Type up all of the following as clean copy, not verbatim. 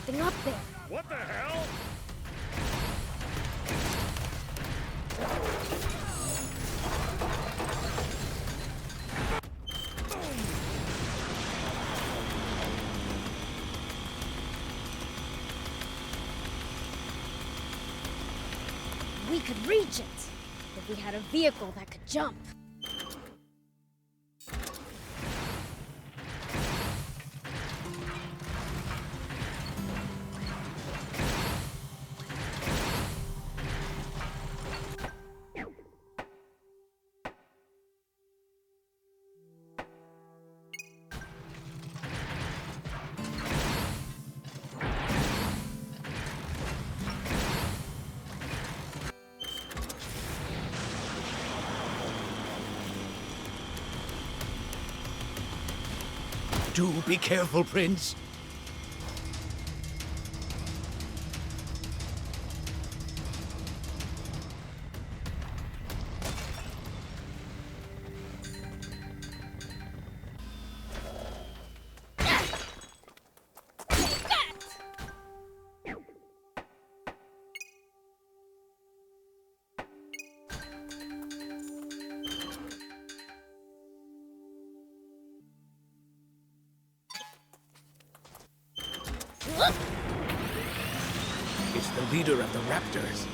something up there. What the hell? We could reach it if we had a vehicle that could jump. Do be careful, Prince. It's the leader of the Raptors.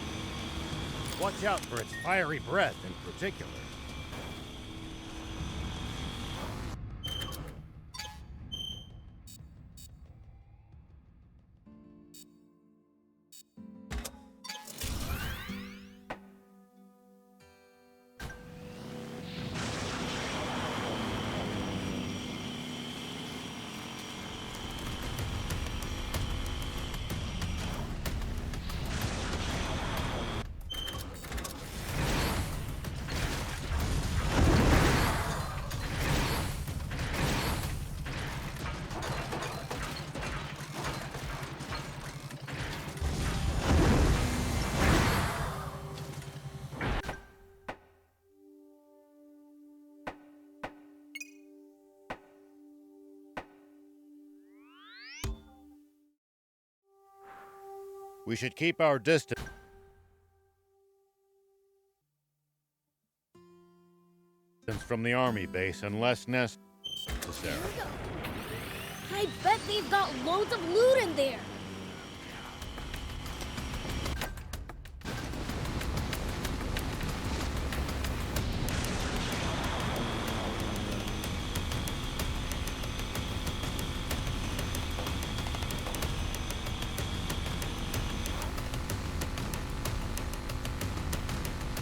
Watch out for its fiery breath in particular. We should keep our distance from the army base unless necessary. I bet they've got loads of loot in there.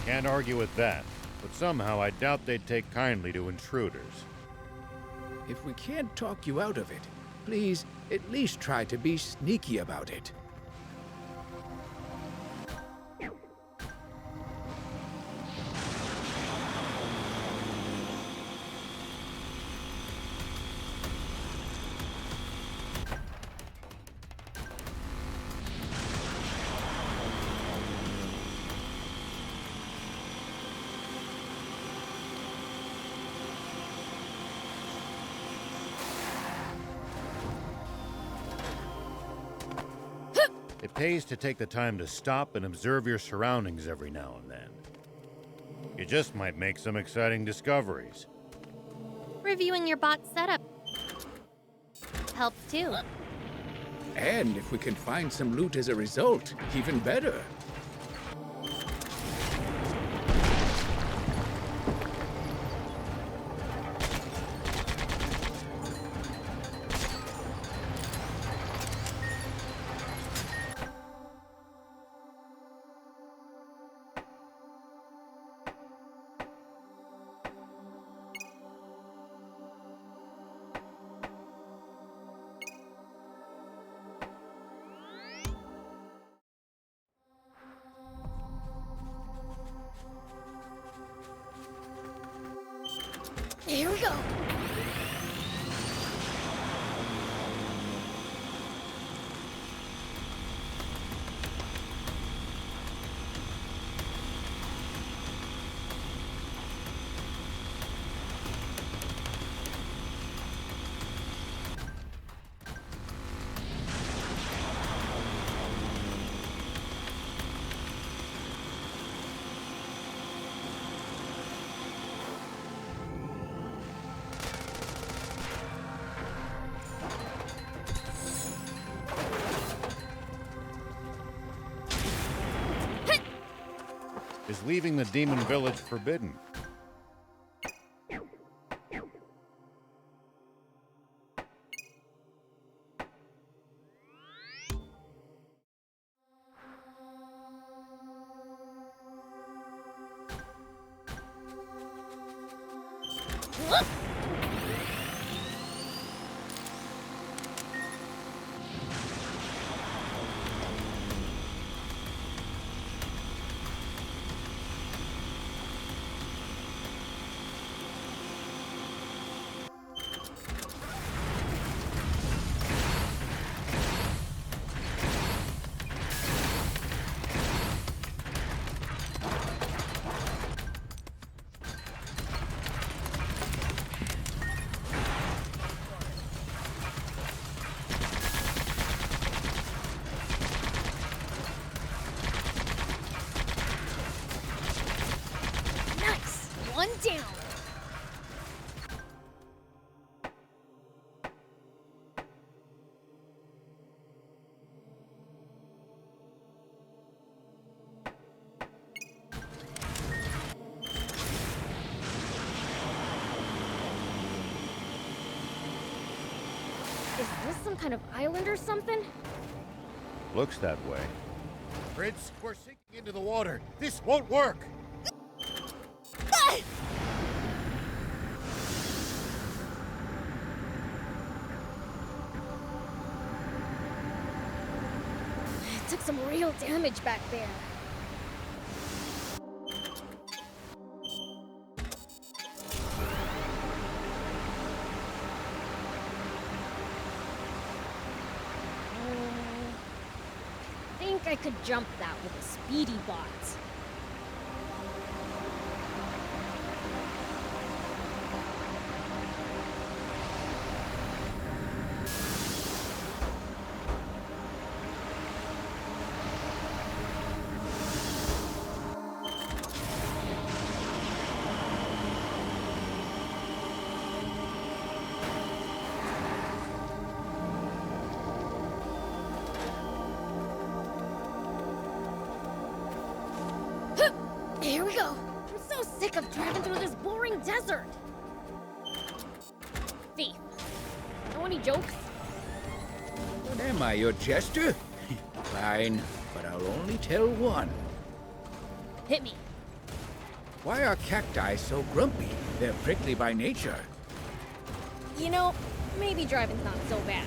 Can't argue with that, but somehow I doubt they'd take kindly to intruders. If we can't talk you out of it, please at least try to be sneaky about it. It pays to take the time to stop and observe your surroundings every now and then. You just might make some exciting discoveries. Reviewing your bot setup helps too. And if we can find some loot as a result, even better. Is leaving the demon village forbidden? Nice! One down! Is this some kind of island or something? Looks that way. Fritz, we're sinking into the water. This won't work. Took some real damage back there. Think I could jump that with a speedy bot. Here we go. I'm so sick of driving through this boring desert. Thief, know any jokes? What am I, your jester? Fine, but I'll only tell one. Hit me. Why are cacti so grumpy? They're prickly by nature. You know, maybe driving's not so bad.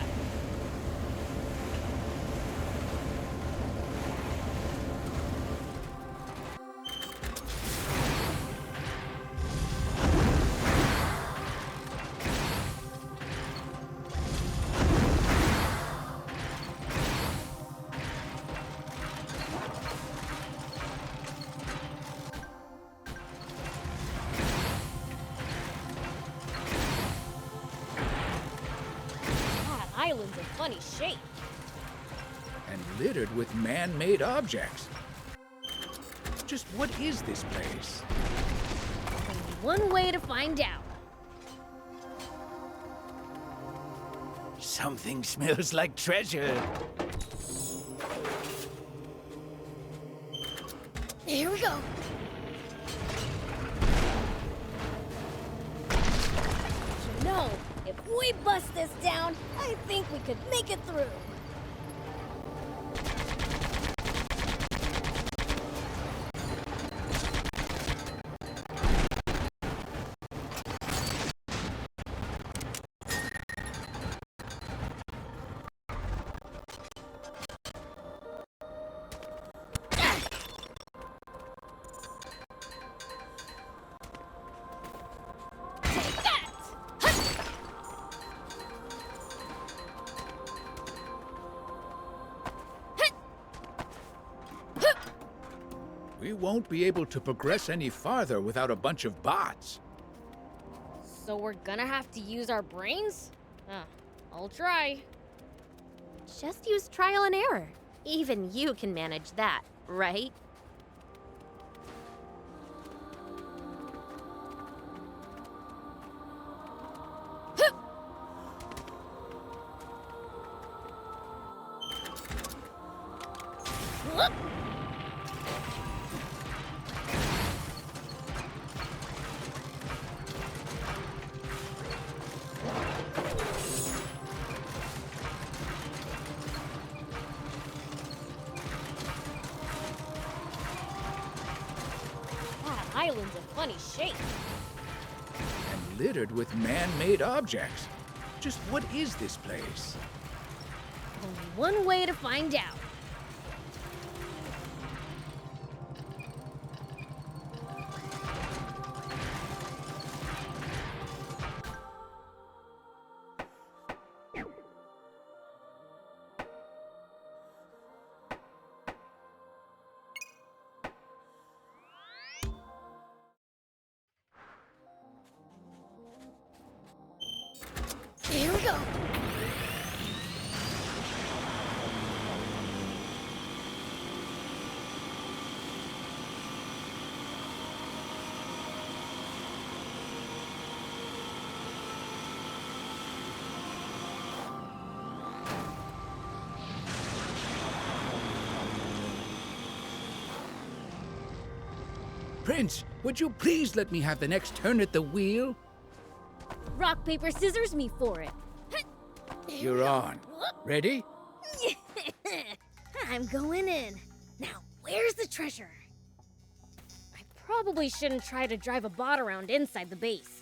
Island's in funny shape. And littered with man-made objects. Just what is this place? Only one way to find out. Something smells like treasure. Here we go. You know, if we bust this down, I think we could make it through. We won't be able to progress any farther without a bunch of bots. So we're gonna have to use our brains? I'll try. Just use trial and error. Even you can manage that, right? island's a funny shape. And littered with man-made objects. Just what is this place? Only one way to find out. Here we go. Prince, would you please let me have the next turn at the wheel? Rock, paper, scissors me for it. You're on. Ready? I'm going in. Now, where's the treasure? I probably shouldn't try to drive a bot around inside the base.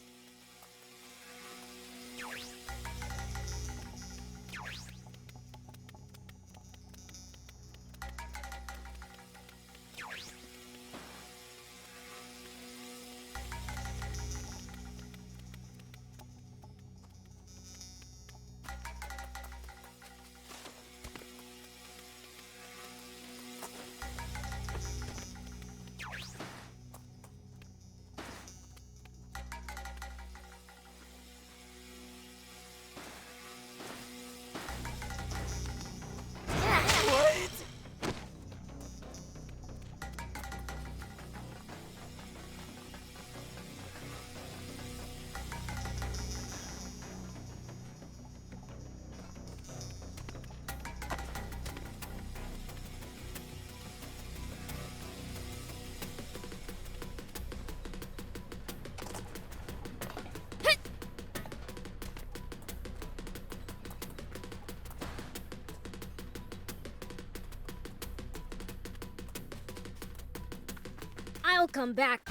I'll come back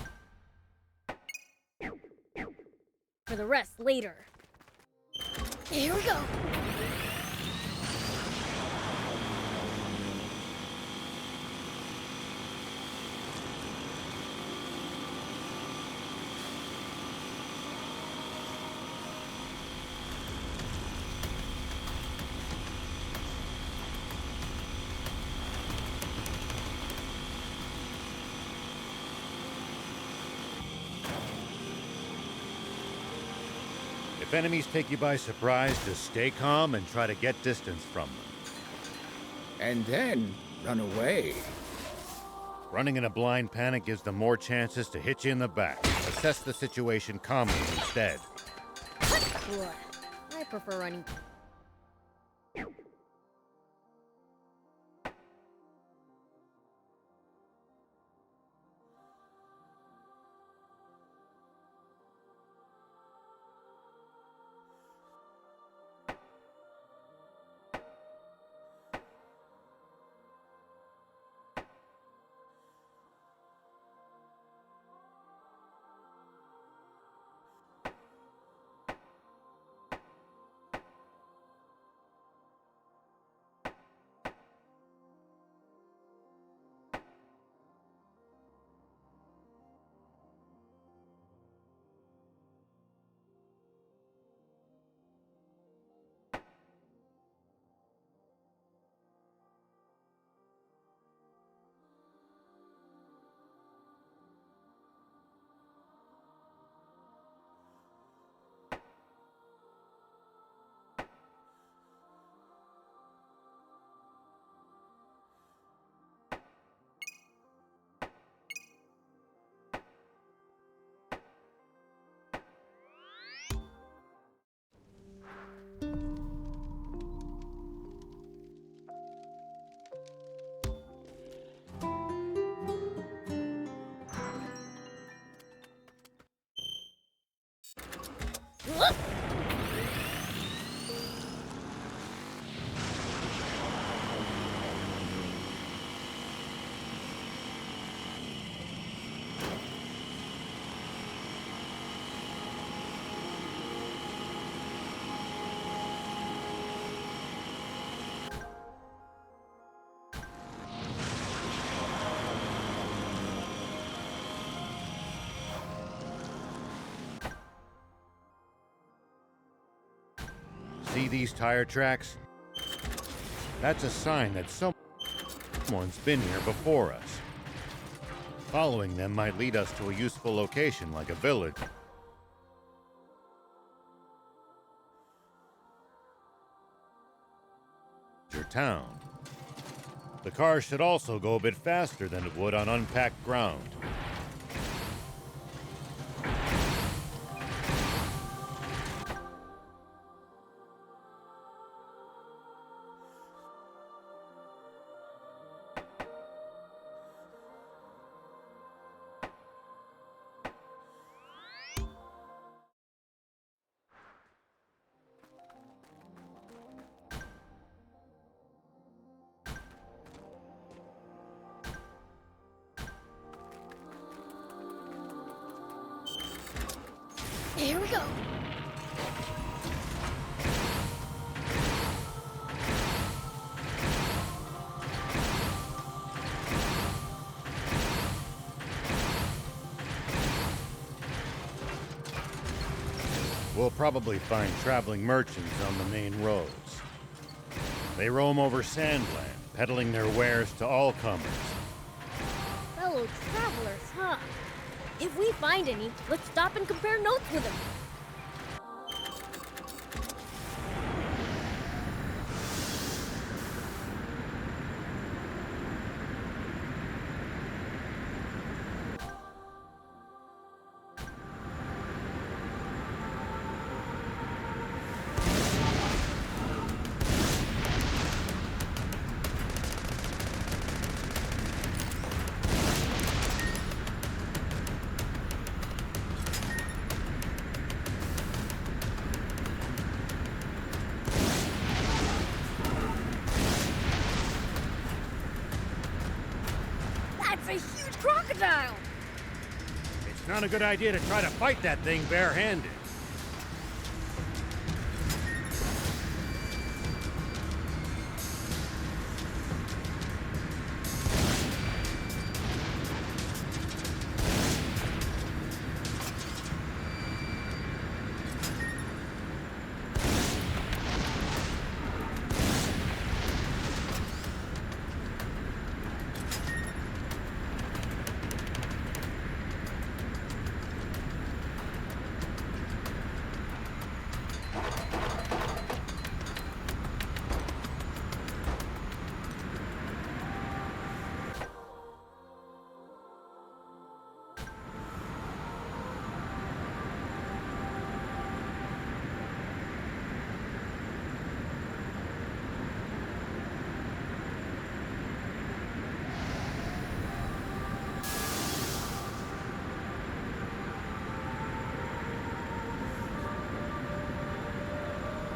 for the rest later. Here we go. If enemies take you by surprise, just stay calm and try to get distance from them. And then run away. Running in a blind panic gives them more chances to hit you in the back. Assess the situation calmly instead. Sure. I prefer running. See these tire tracks? That's a sign that someone's been here before us. Following them might lead us to a useful location like a village or town. The car should also go a bit faster than it would on unpacked ground. Here we go. We'll probably find traveling merchants on the main roads. They roam over Sandland, peddling their wares to all comers. Fellow travelers, huh? If we find any, let's stop and compare notes with them. That's a huge crocodile! It's not a good idea to try to fight that thing barehanded.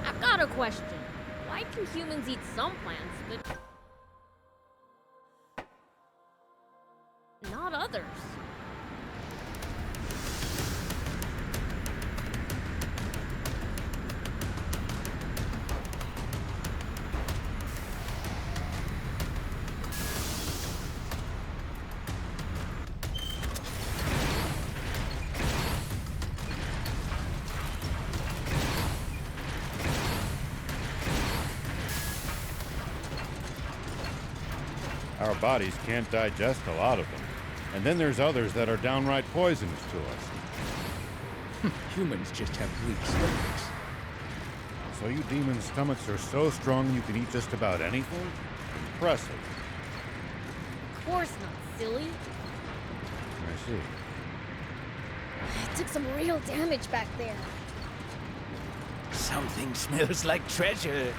I've got a question. Why can humans eat some plants, but not others? Our bodies can't digest a lot of them. And then there's others that are downright poisonous to us. Humans just have weak stomachs. So you demons' stomachs are so strong you can eat just about anything? Impressive. Of course not, silly. I see. I took some real damage back there. Something smells like treasure.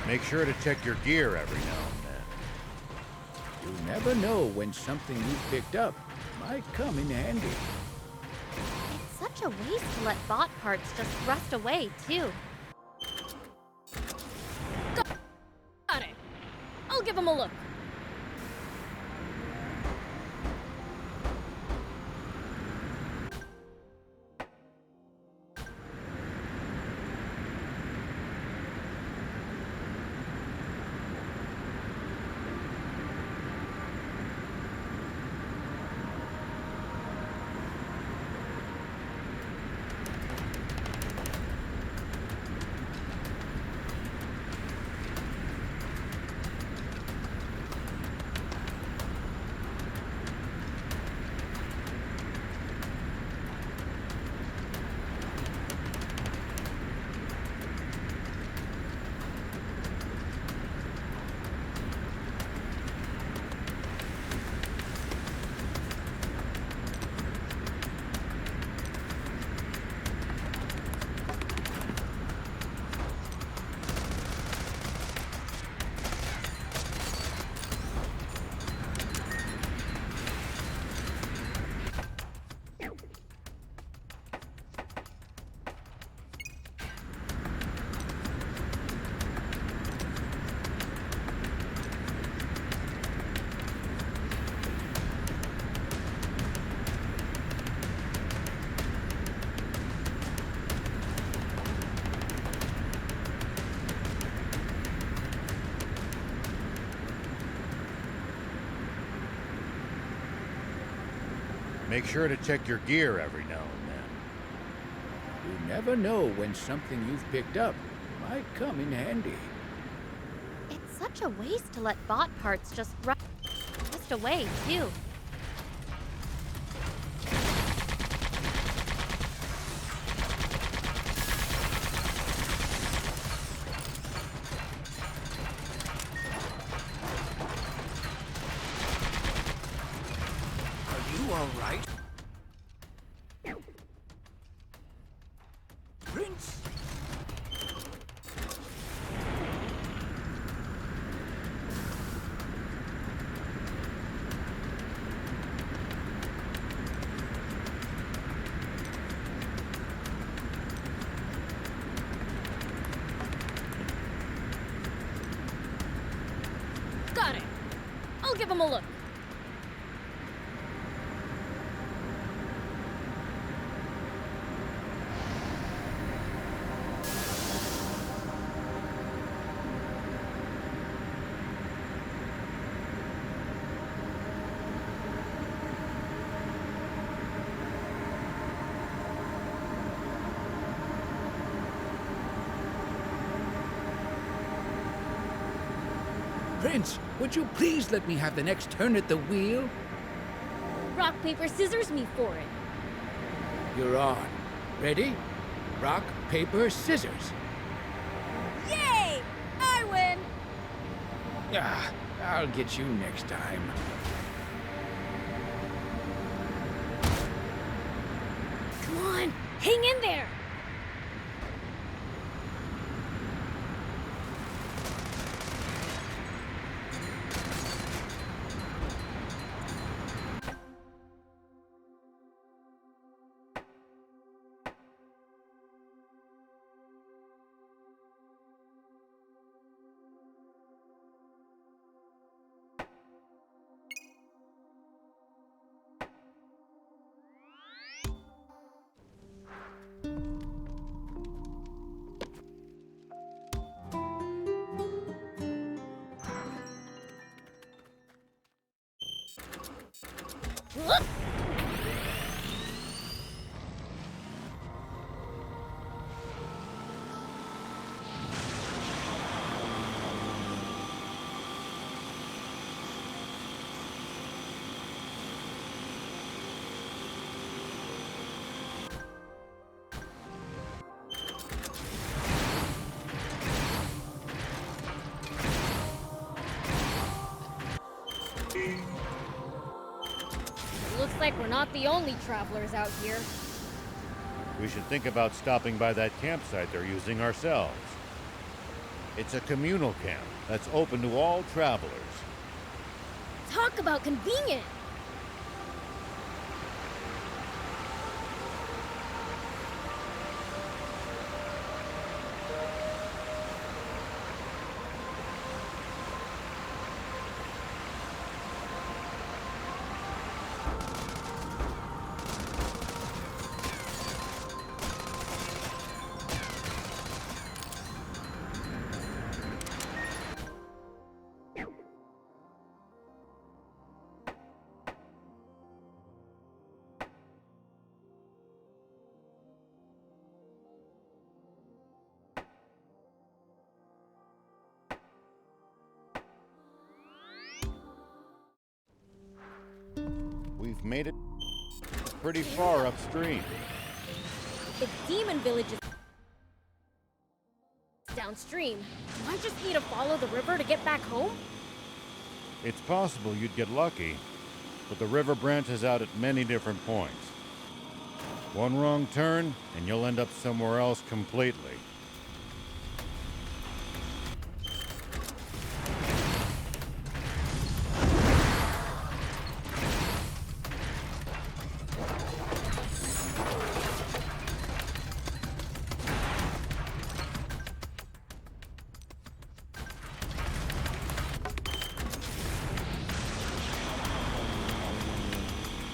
Make sure to check your gear every now and then. You never know when something you've picked up might come in handy. It's such a waste to let bot parts just rust away, too. give him a look. Make sure to check your gear every now and then. You never know when something you've picked up might come in handy. It's such a waste to let bot parts just away, too. Are you all right? Prince? Got it. I'll give him a look. Prince, would you please let me have the next turn at the wheel? Rock, paper, scissors me for it. You're on. Ready? Rock, paper, scissors. Yay! I win! Ah, I'll get you next time. Come on, hang in there! Whoop! Looks like we're not the only travelers out here. We should think about stopping by that campsite they're using ourselves. It's a communal camp that's open to all travelers. Talk about convenient! we've made it pretty far upstream. If Demon Village is downstream, do I just need to follow the river to get back home? It's possible you'd get lucky, but the river branches out at many different points. One wrong turn, and you'll end up somewhere else completely.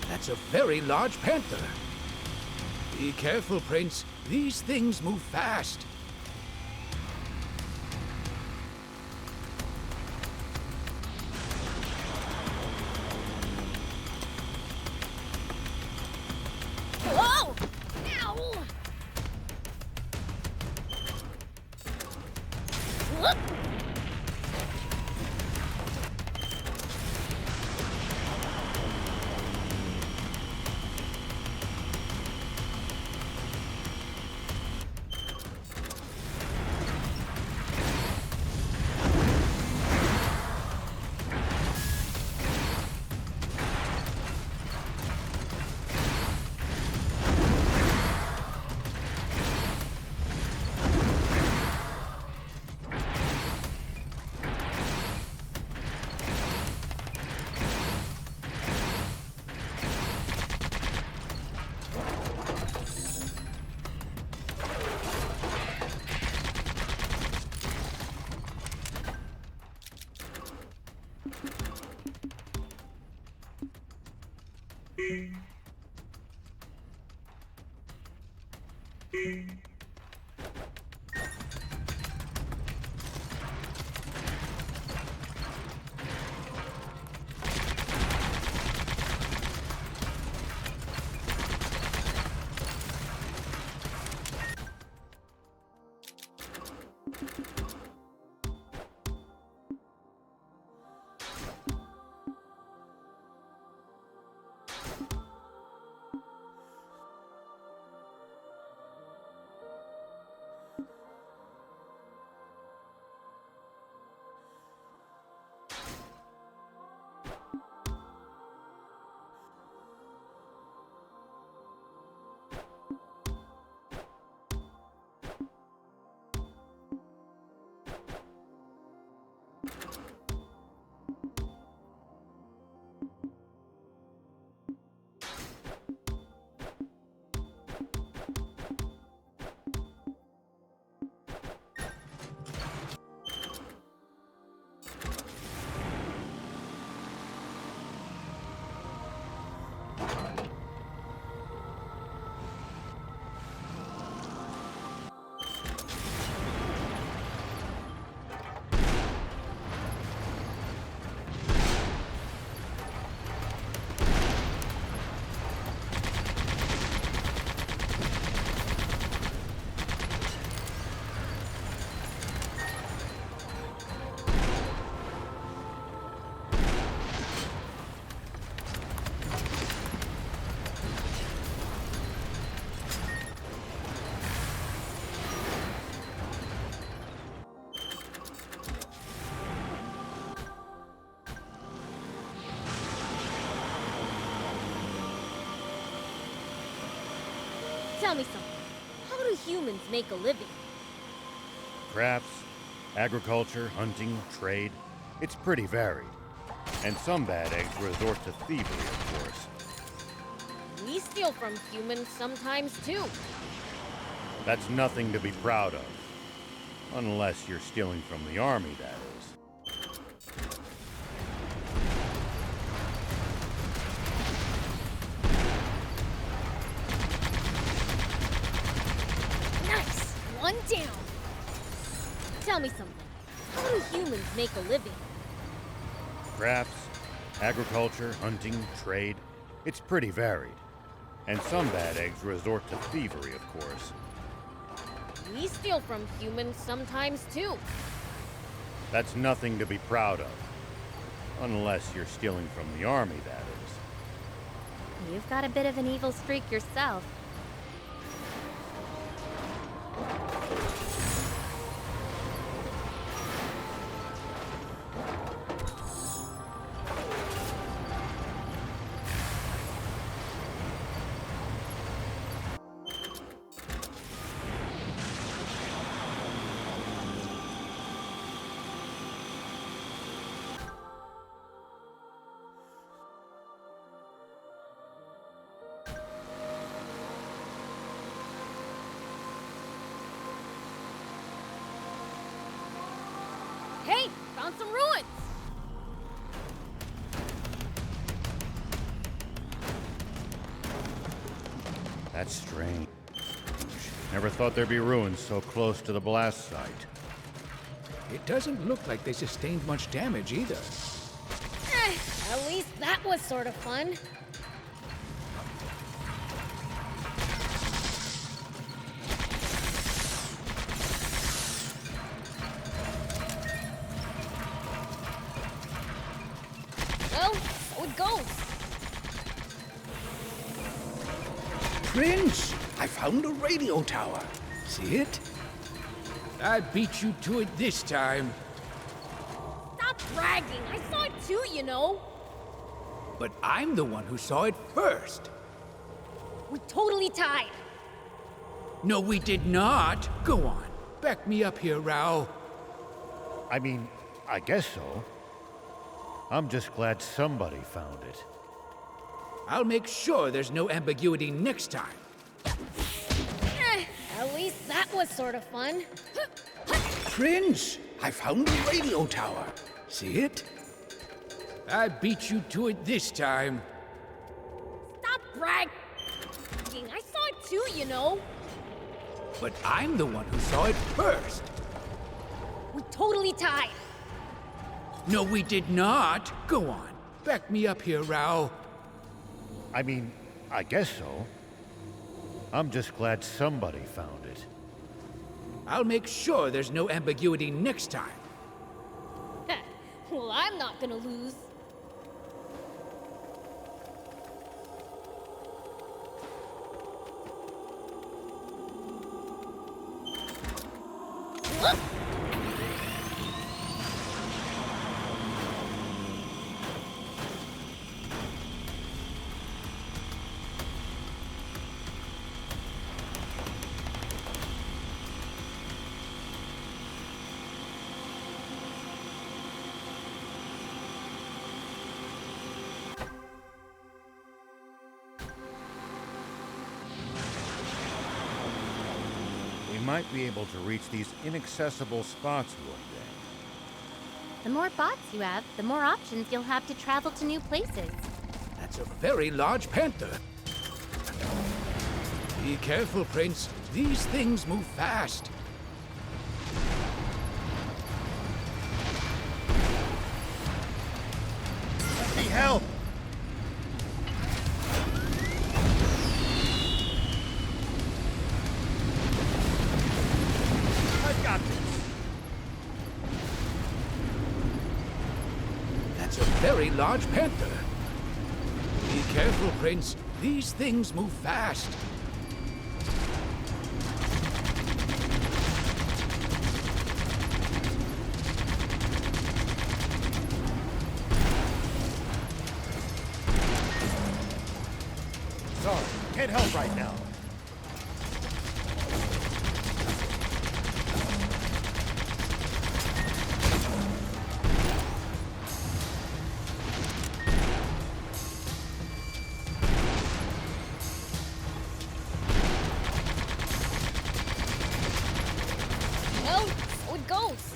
That's a very large panther. Be careful, Prince. These things move fast. Whoa! Ow! Whoop! Tell me something. How do humans make a living? Crafts, agriculture, hunting, trade. It's pretty varied. And some bad eggs resort to thievery, of course. We steal from humans sometimes, too. That's nothing to be proud of. Unless you're stealing from the army, that is. Nice! One down! Tell me something. How do humans make a living? Crafts, agriculture, hunting, trade. It's pretty varied. And some bad eggs resort to thievery, of course. We steal from humans sometimes, too. That's nothing to be proud of. Unless you're stealing from the army, that is. You've got a bit of an evil streak yourself. Hey, found some ruins! That's strange. Never thought there'd be ruins so close to the blast site. It doesn't look like they sustained much damage either. At least that was sort of fun. Well, so it goes. Prince, I found a radio tower. See it? I beat you to it this time. Stop bragging. I saw it too, you know. But I'm the one who saw it first. We totally tied. No, we did not. Go on. Back me up here, Rao. I mean, I guess so. I'm just glad somebody found it. I'll make sure there's no ambiguity next time. At least that was sort of fun. Prince, I found a radio tower. See it? I beat you to it this time. Stop bragging. I saw it too, you know. But I'm the one who saw it first. We totally tied. No, we did not. Go on. Back me up here, Rao. I mean, I guess so. I'm just glad somebody found it. I'll make sure there's no ambiguity next time. Well, I'm not gonna lose. Whoop! We might be able to reach these inaccessible spots one day. The more bots you have, the more options you'll have to travel to new places. That's a very large panther. Be careful, Prince. These things move fast. Let me help! I've got this. That's a very large panther. Be careful, Prince. These things move fast. Sorry, can't help right now. Well, so it goes.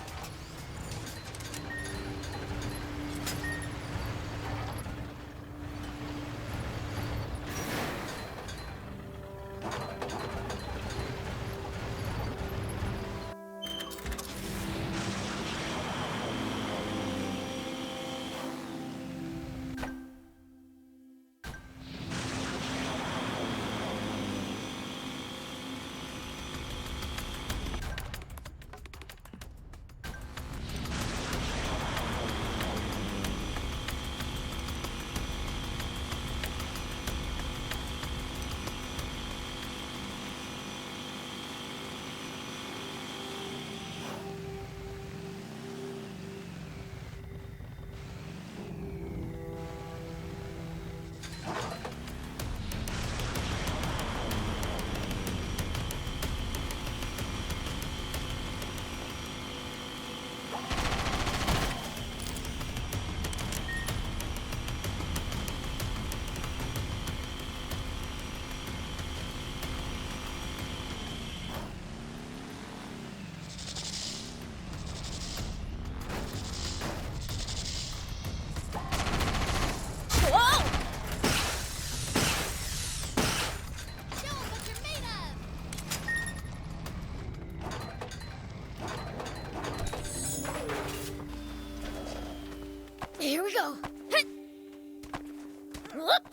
Whoop.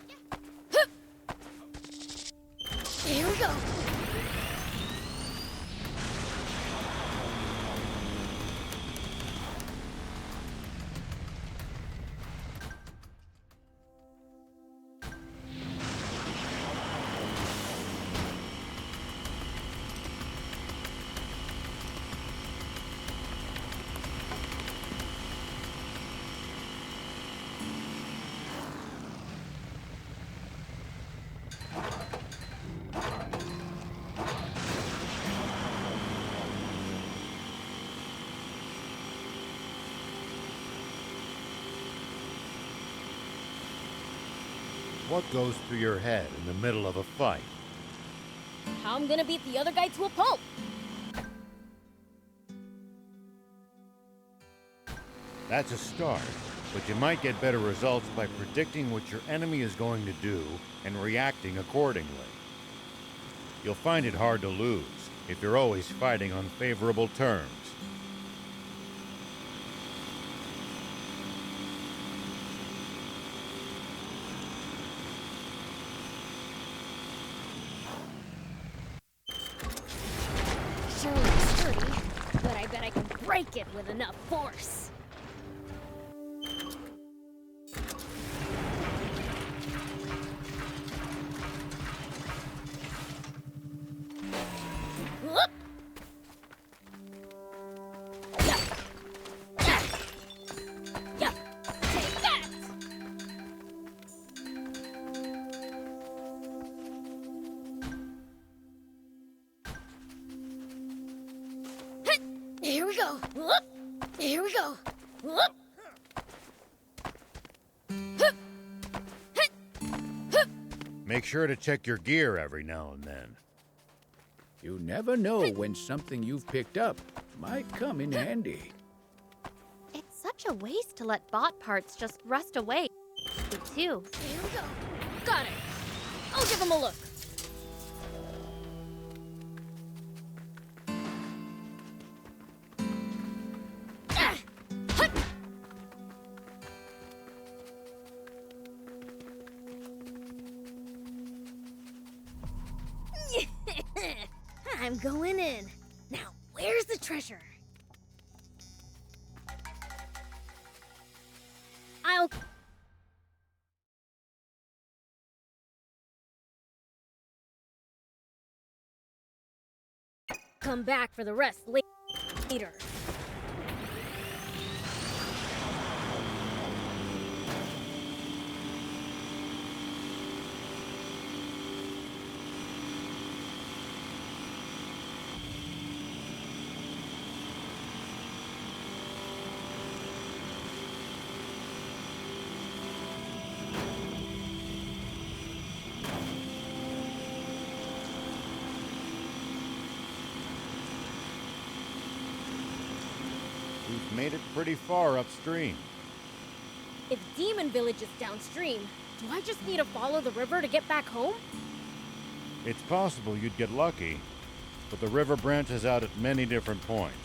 Hup. Here we go. What goes through your head in the middle of a fight? How I'm gonna beat the other guy to a pulp. That's a start, but you might get better results by predicting what your enemy is going to do and reacting accordingly. You'll find it hard to lose if you're always fighting on favorable terms. Sure looks sturdy, but I bet I can break it with enough force. Whoop. Yeah. Yeah. Yeah. Take that. Hit. Here we go. Whoop. Here we go. Whoop. Hup. Hit. Hup. Make sure to check your gear every now and then. You never know when something you've picked up might come in handy. It's such a waste to let bot parts just rust away, too. Here we go. Got it. I'll give him a look. Ah! Hut! I'm going in. Now, where's the treasure? I'll... come back for the rest later. We've made it pretty far upstream. If Demon Village is downstream, do I just need to follow the river to get back home? It's possible you'd get lucky, but the river branches out at many different points.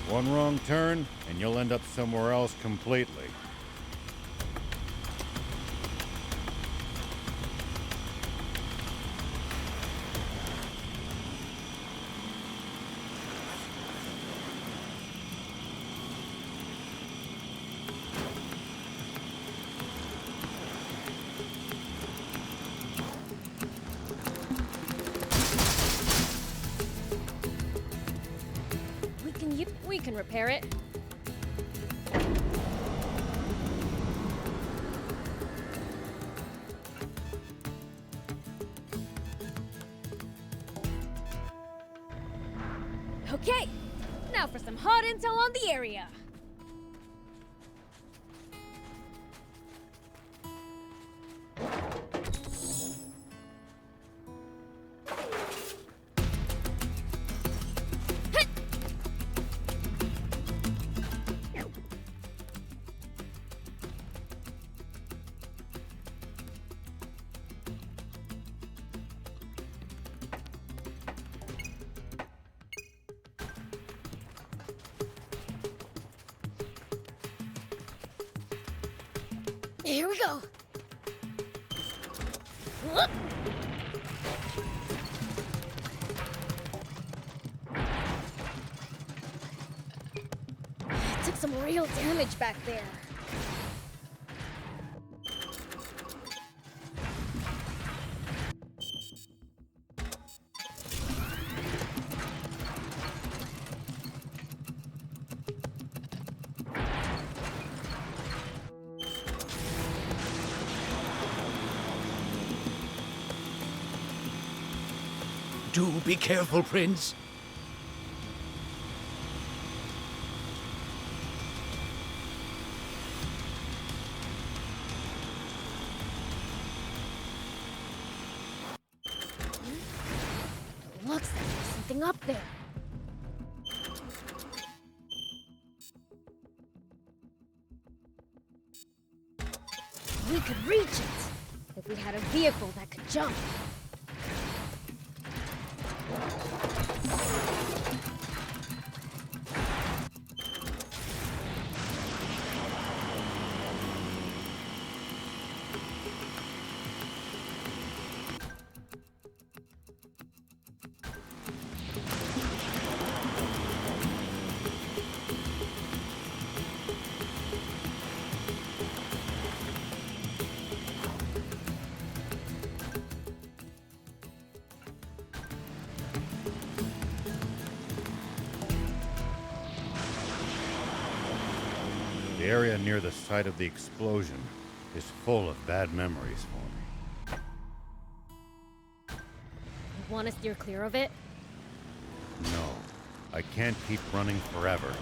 One wrong turn, and you'll end up somewhere else completely. We can repair it. Okay, now for some hot intel on the area. Here we go. Whoop. I took some real damage back there. Do be careful, Prince. Looks like there's something up there. We could reach it if we had a vehicle that could jump. The area near the site of the explosion is full of bad memories for me. You want to steer clear of it? No, I can't keep running forever.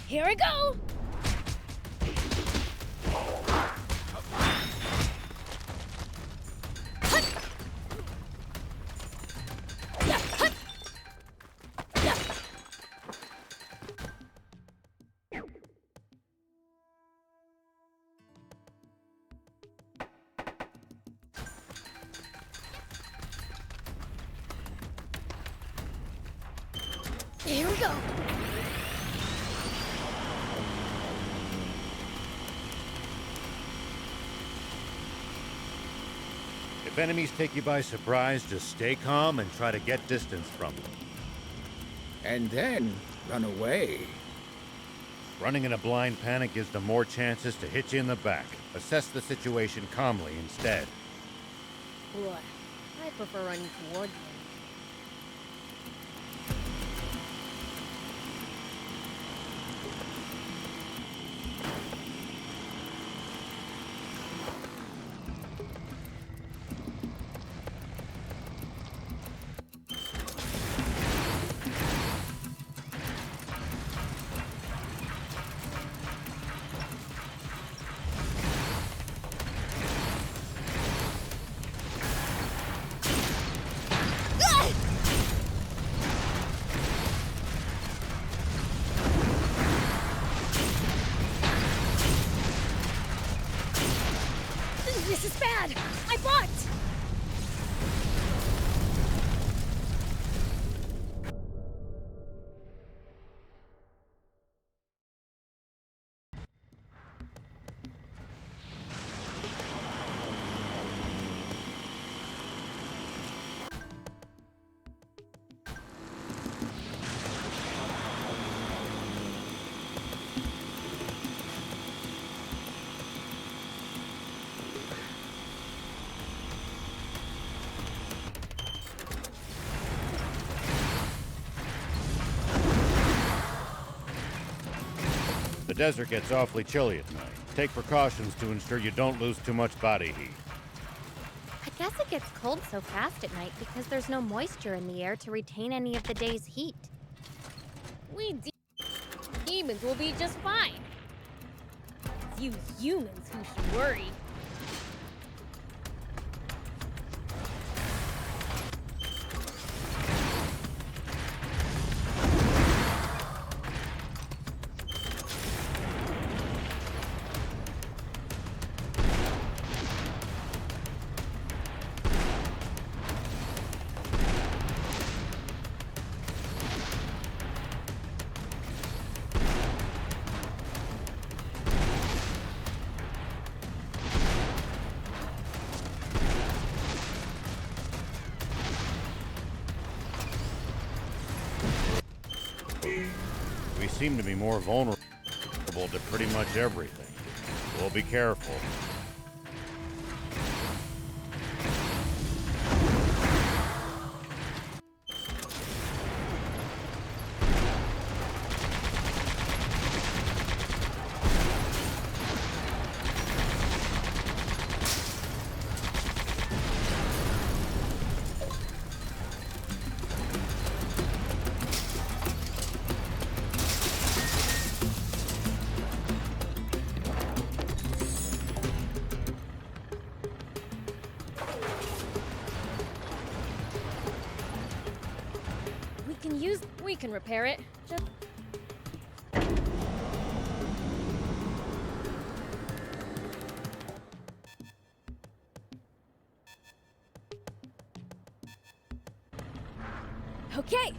Here I go! Here we go! If enemies take you by surprise, just stay calm and try to get distance from them. And then run away. Running in a blind panic gives them more chances to hit you in the back. Assess the situation calmly instead. Boy, I prefer running toward them. This is bad! I blocked! The desert gets awfully chilly at night. Take precautions to ensure you don't lose too much body heat. I guess it gets cold so fast at night because there's no moisture in the air to retain any of the day's heat. We demons will be just fine. It's you humans who should worry. We seem to be more vulnerable to pretty much everything. We'll be careful. We can repair it. Just... Okay.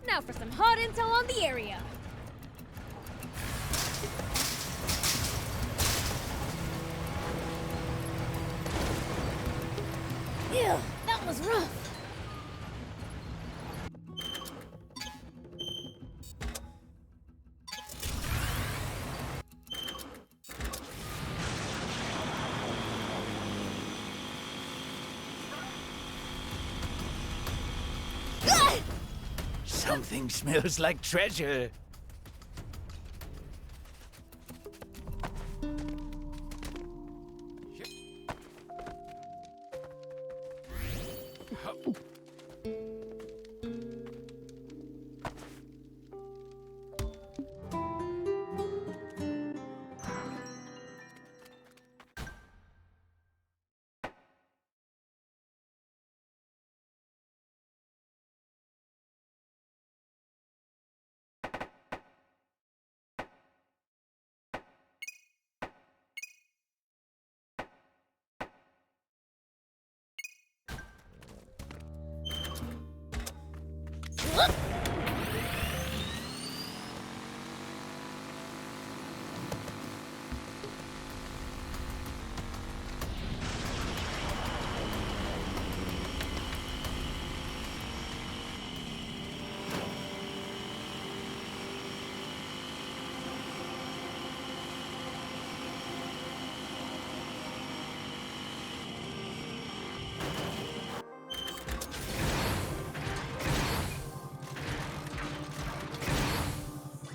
Now for some hot intel on the area. Ew, that was rough. Something smells like treasure.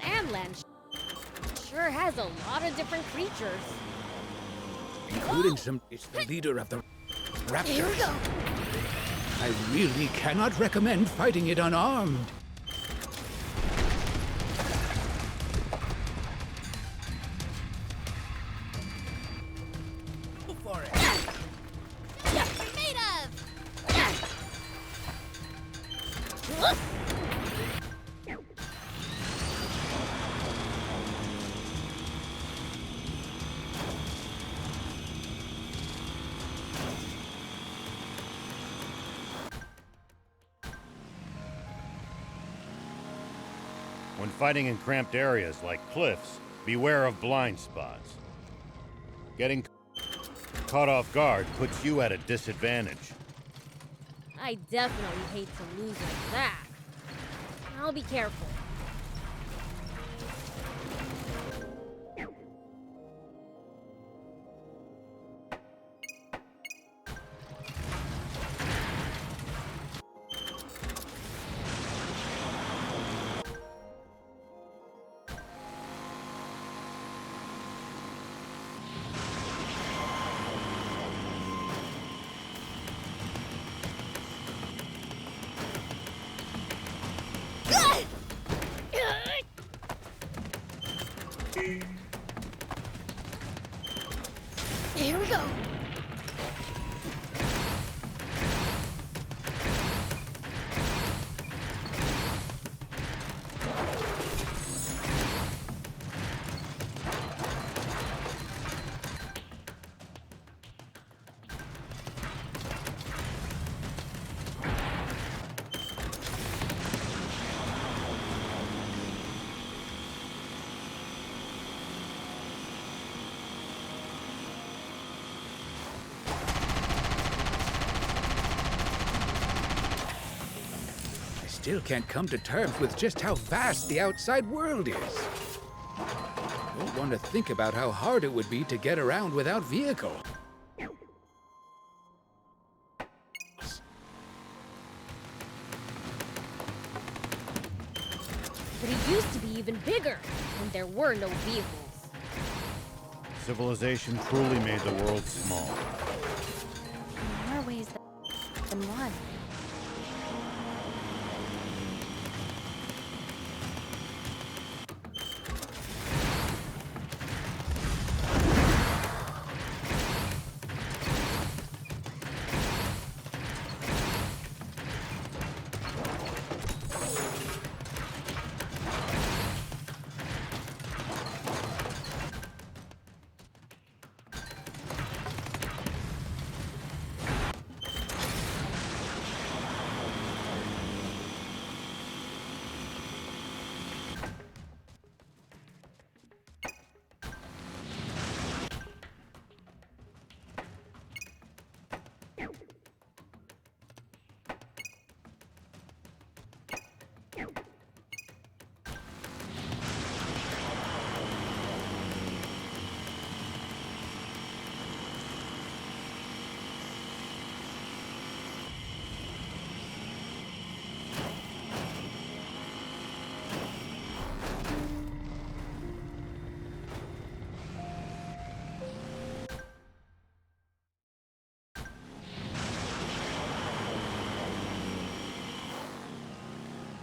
Sandland sure has a lot of different creatures. Including some... It's the leader of the raptors. Here we go. I really cannot recommend fighting it unarmed. Go for it. Made of! When fighting in cramped areas like cliffs, beware of blind spots. Getting caught off guard puts you at a disadvantage. I definitely hate to lose like that. I'll be careful. still can't come to terms with just how vast the outside world is. Don't want to think about how hard it would be to get around without vehicle. But it used to be even bigger when there were no vehicles. Civilization truly made the world small. In more ways than one.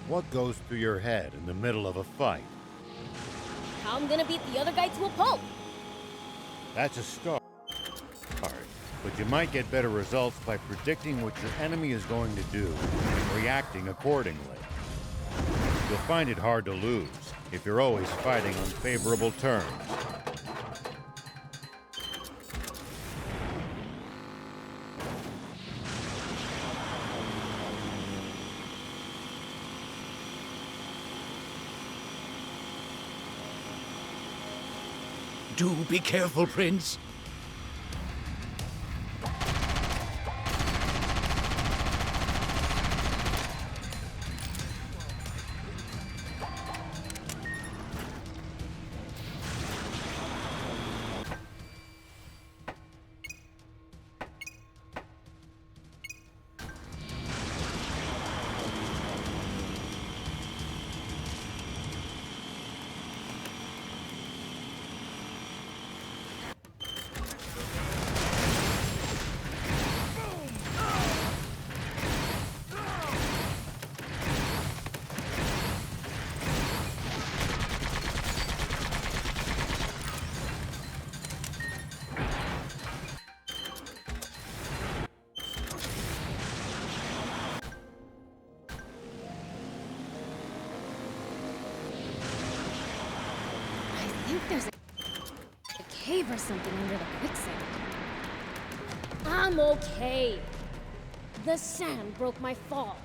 What goes through your head in the middle of a fight? How I'm gonna beat the other guy to a pulp. That's a start. But you might get better results by predicting what your enemy is going to do and reacting accordingly. You'll find it hard to lose if you're always fighting on favorable terms. Do be careful, Prince. I think there's a cave or something under the quicksand. I'm okay. The sand broke my fall.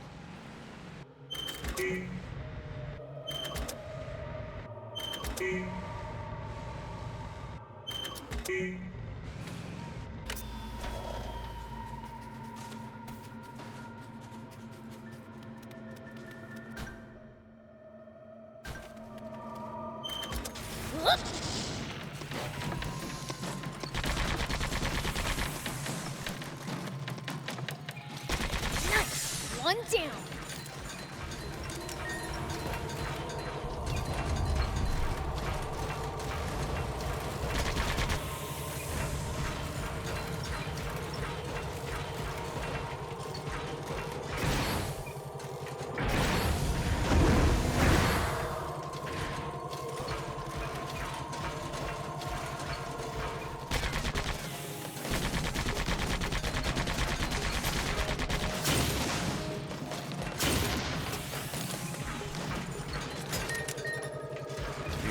Nice! One down.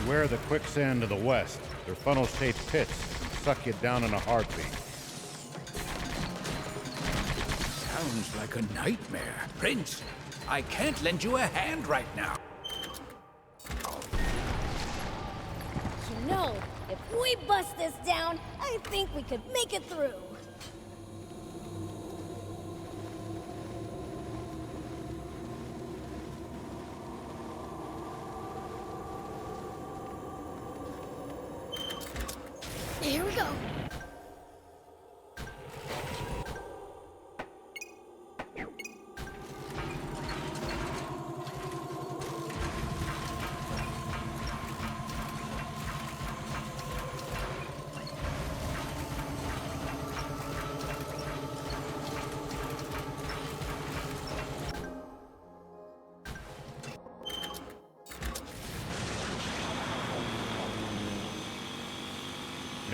Beware the quicksand to the west. They're funnel-shaped pits. Suck you down in a heartbeat. Sounds like a nightmare. Prince, I can't lend you a hand right now. You know, if we bust this down, I think we could make it through.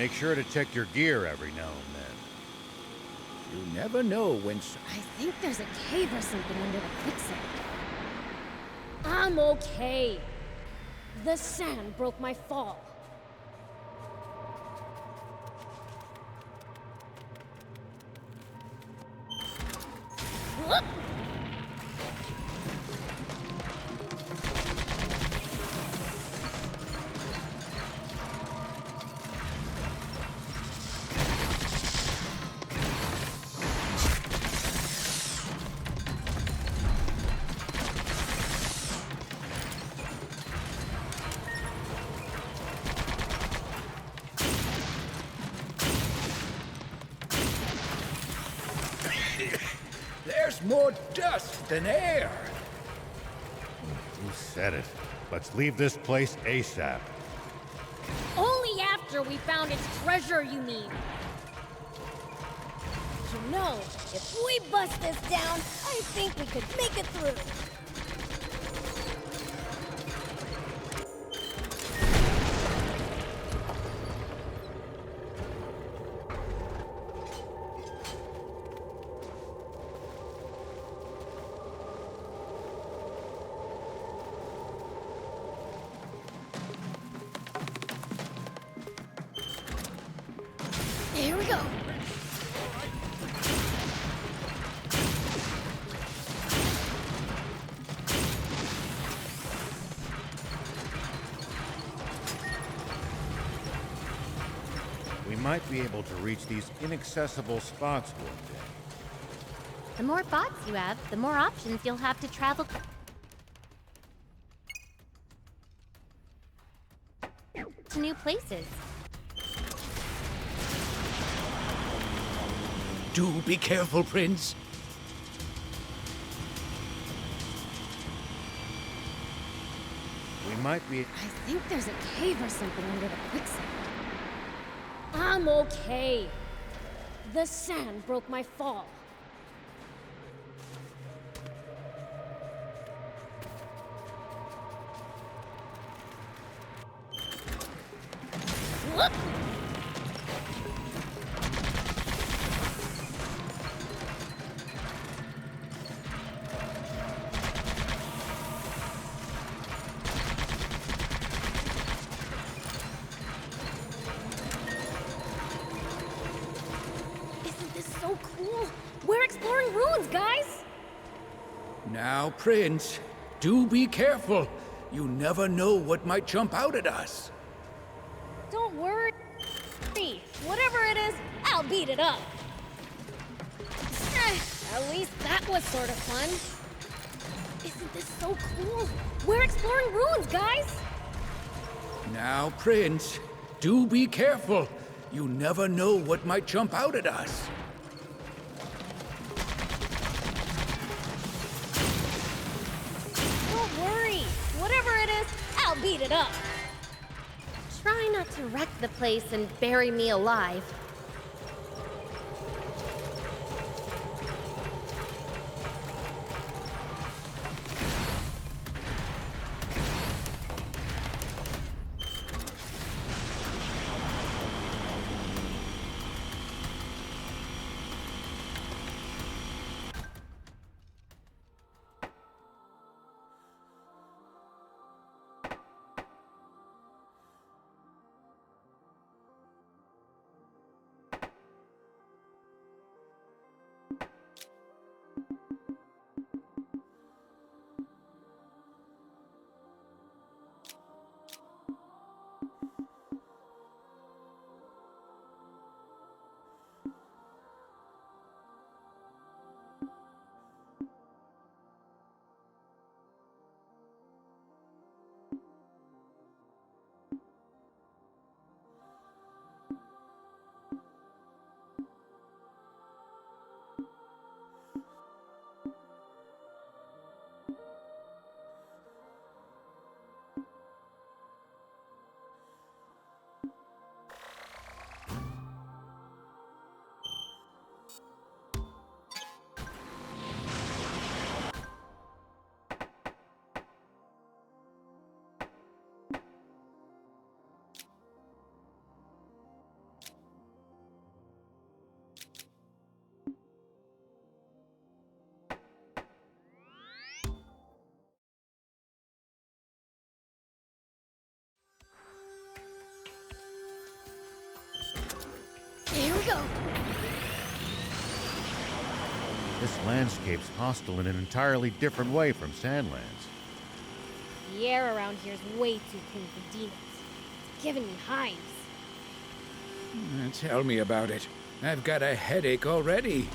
Make sure to check your gear every now and then. You never know when... I think there's a cave or something under the quicksand. I'm okay. The sand broke my fall. Whoop! There's more dust than air. Who said it? Let's leave this place ASAP. Only after we found its treasure, you mean? You know, if we bust this down, I think we could make it through. Here we go. We might be able to reach these inaccessible spots one day. The more bots you have, the more options you'll have to travel to new places. Do be careful, Prince. We might be... I think there's a cave or something under the quicksand. I'm okay. The sand broke my fall. Whoop! Isn't this so cool? We're exploring ruins, guys! Now, Prince, do be careful. You never know what might jump out at us. Don't worry. Whatever it is, I'll beat it up. At least that was sort of fun. Isn't this so cool? We're exploring ruins, guys! Now, Prince, do be careful. You never know what might jump out at us. Don't worry. Whatever it is, I'll beat it up. Try not to wreck the place and bury me alive. This landscape's hostile in an entirely different way from Sandland's. The air around here is way too clean for demons. It's giving me hives. Tell me about it. I've got a headache already.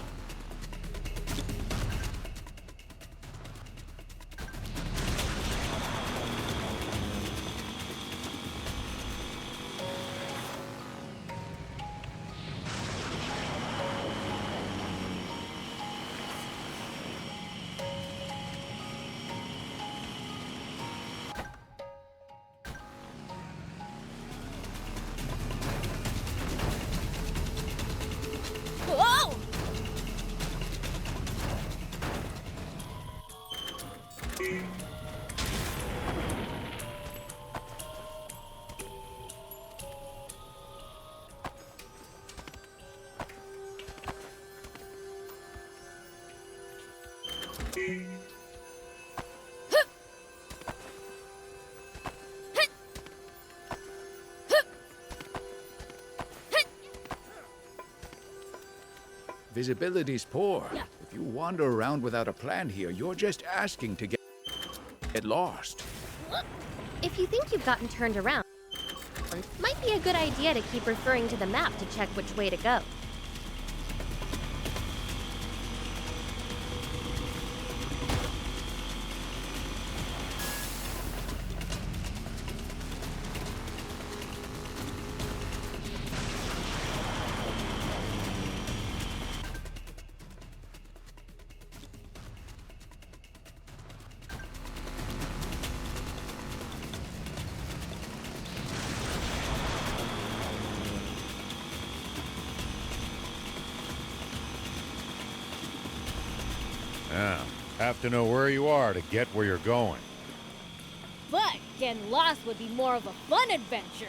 Whoa! Visibility's poor. If you wander around without a plan here, you're just asking to get lost. If you think you've gotten turned around, might be a good idea to keep referring to the map to check which way to go. Yeah, have to know where you are to get where you're going. But getting lost would be more of a fun adventure.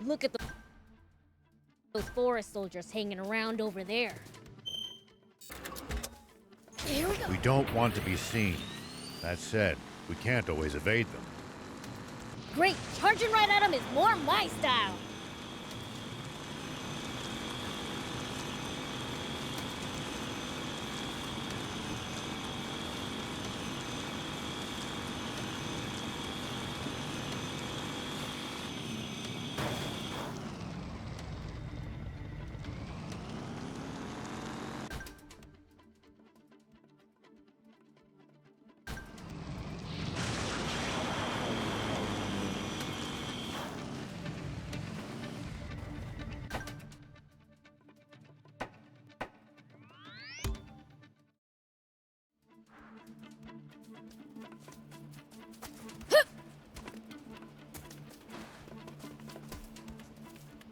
Look at those forest soldiers hanging around over there. Here we go. We don't want to be seen. That said, we can't always evade them. Great, charging right at them is more my style.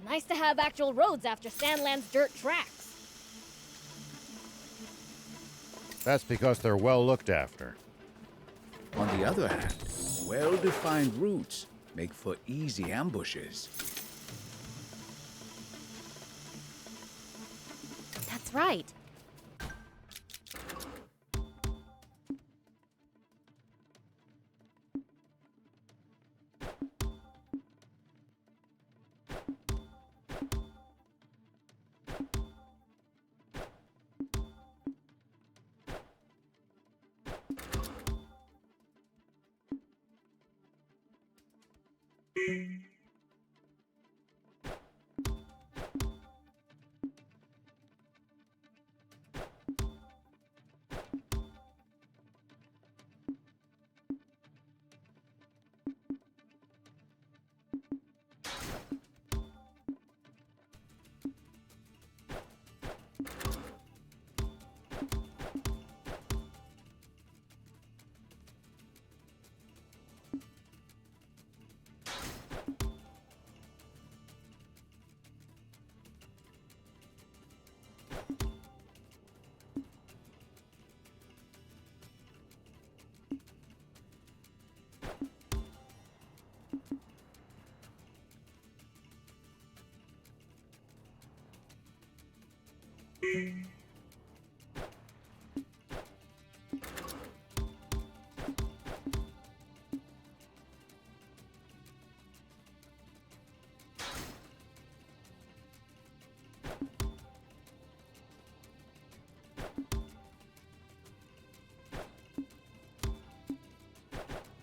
Nice to have actual roads after Sandland's dirt tracks. That's because they're well looked after. On the other hand, well-defined routes make for easy ambushes. That's right.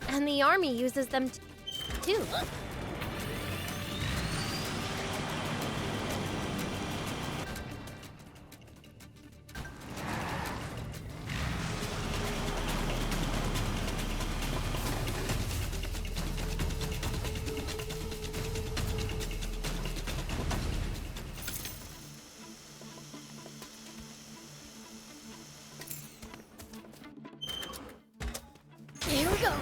And the army uses them too. Here we go.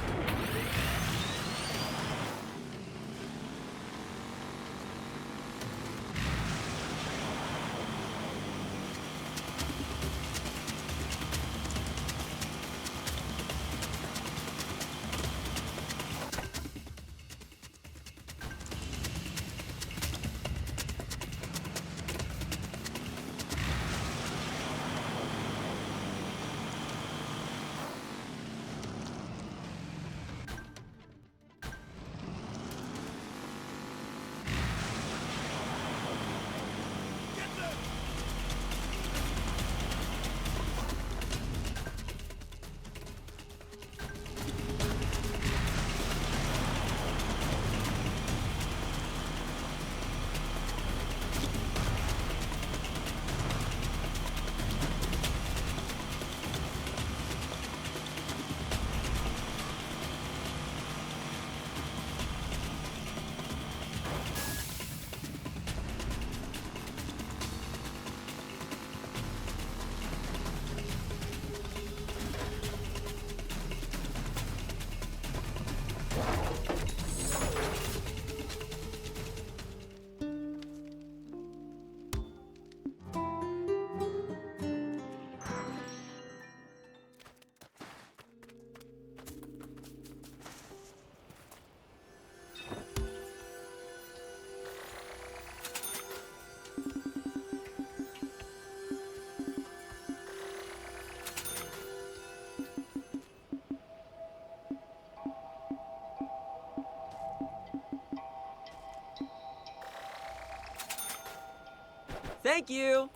Thank you!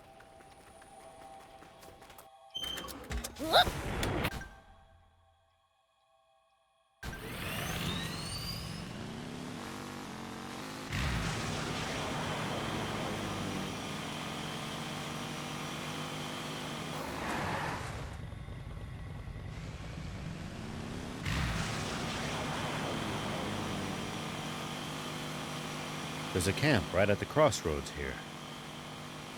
There's a camp right at the crossroads here.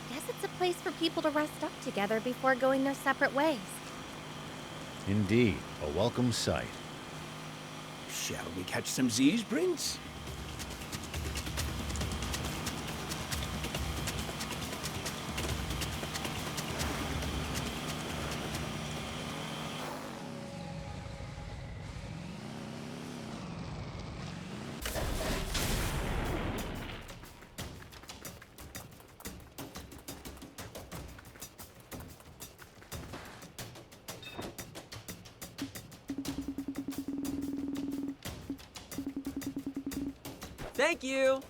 Guess it's a place for people to rest up together before going their separate ways. Indeed, a welcome sight. Shall we catch some Z's, Prince? Thank you!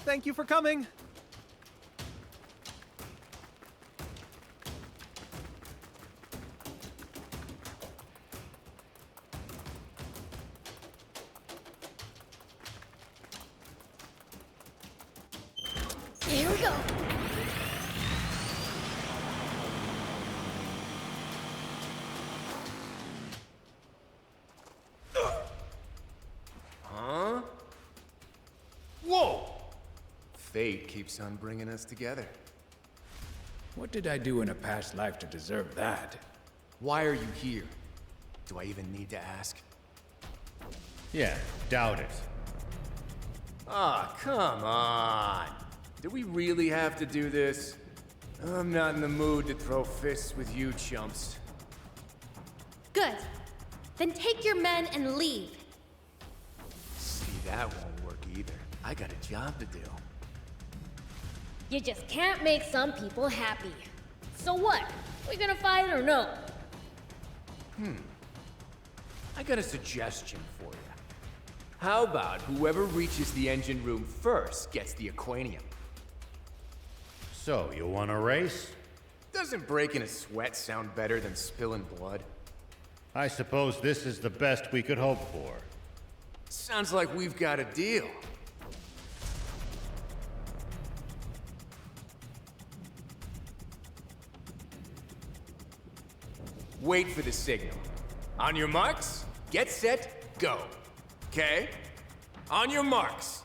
Thank you for coming. Here we go. Huh? Whoa! Fate keeps on bringing us together. What did I do in a past life to deserve that? Why are you here? Do I even need to ask? Yeah, doubt it. Ah, come on! Do we really have to do this? I'm not in the mood to throw fists with you chumps. Good. Then take your men and leave. See, that won't work either. I got a job to do. You just can't make some people happy. So what? We gonna fight or no? I got a suggestion for you. How about whoever reaches the engine room first gets the aquanium? So, you want a race? Doesn't breaking a sweat sound better than spilling blood? I suppose this is the best we could hope for. Sounds like we've got a deal. Wait for the signal. On your marks, get set, go. Okay? On your marks.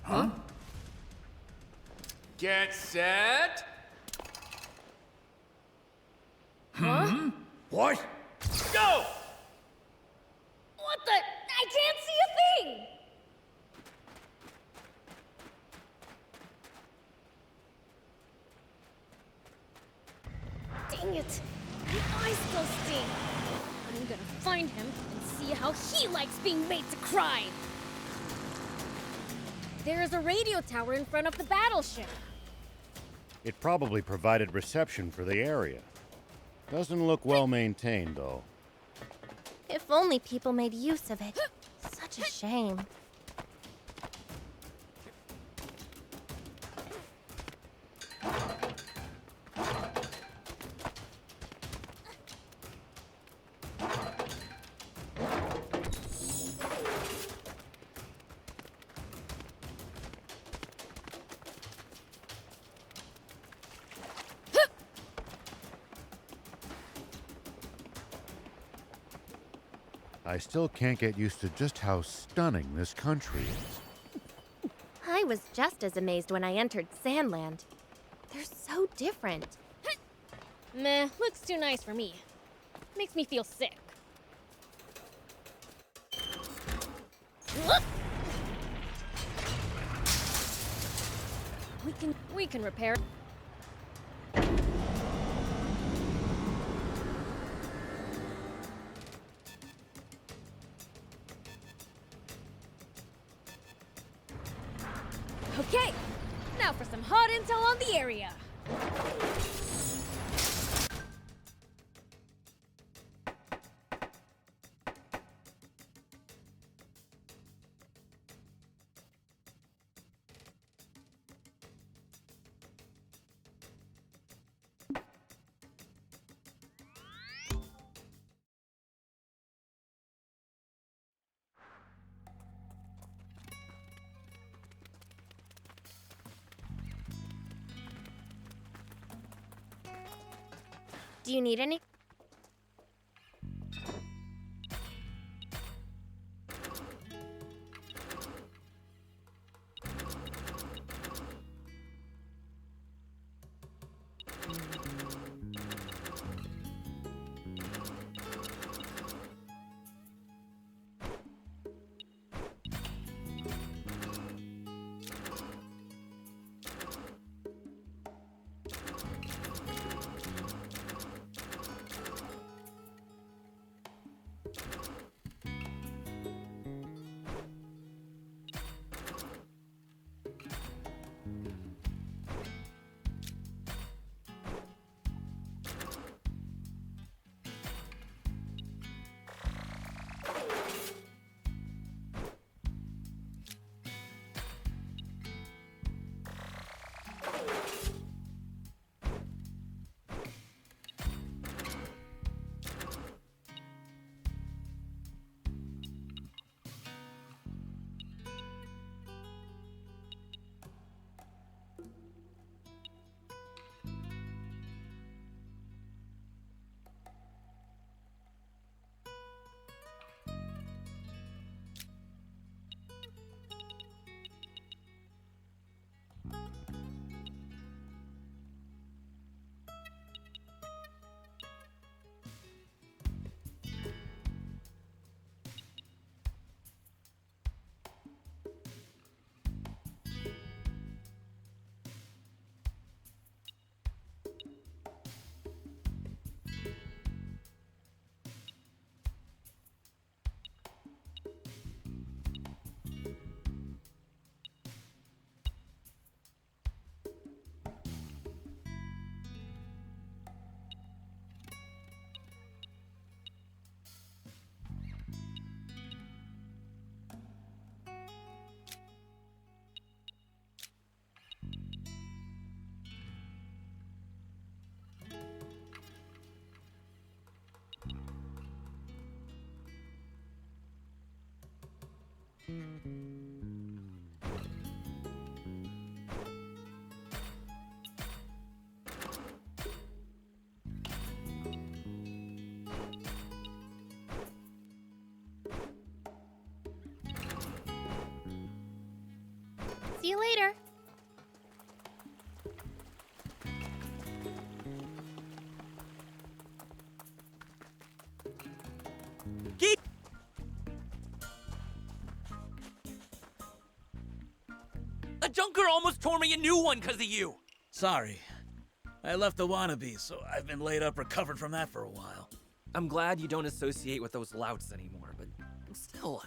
Huh? Get set. Huh? What? Go! What the? I can't see a thing! Dang it! My eyes still sting! I'm gonna find him and see how he likes being made to cry! There is a radio tower in front of the battleship. It probably provided reception for the area. Doesn't look well maintained, though. If only people made use of it. Such a shame. I still can't get used to just how stunning this country is. I was just as amazed when I entered Sandland. They're so different. Meh, looks too nice for me. Makes me feel sick. We can repair. Okay, now for some hot intel on the area. Do you need any? See you later. A junker almost tore me a new one because of you. Sorry. I left the wannabe, so I've been laid up recovered from that for a while. I'm glad you don't associate with those louts anymore, but still.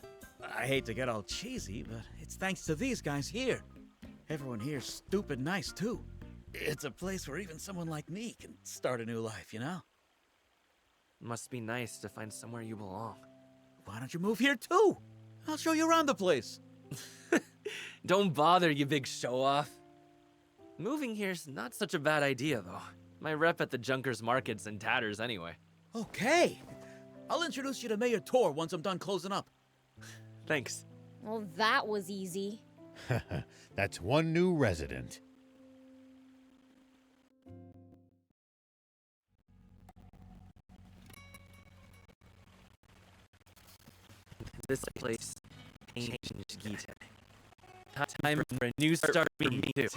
I hate to get all cheesy, but it's thanks to these guys here. Everyone here's stupid nice, too. It's a place where even someone like me can start a new life, you know? Must be nice to find somewhere you belong. Why don't you move here, too? I'll show you around the place. Don't bother, you big show-off. Moving here's not such a bad idea, though. My rep at the Junkers Market's in tatters anyway. Okay. I'll introduce you to Mayor Tor once I'm done closing up. Thanks. Well, that was easy. That's one new resident. This place changed Gita. Time for a new start for me, too.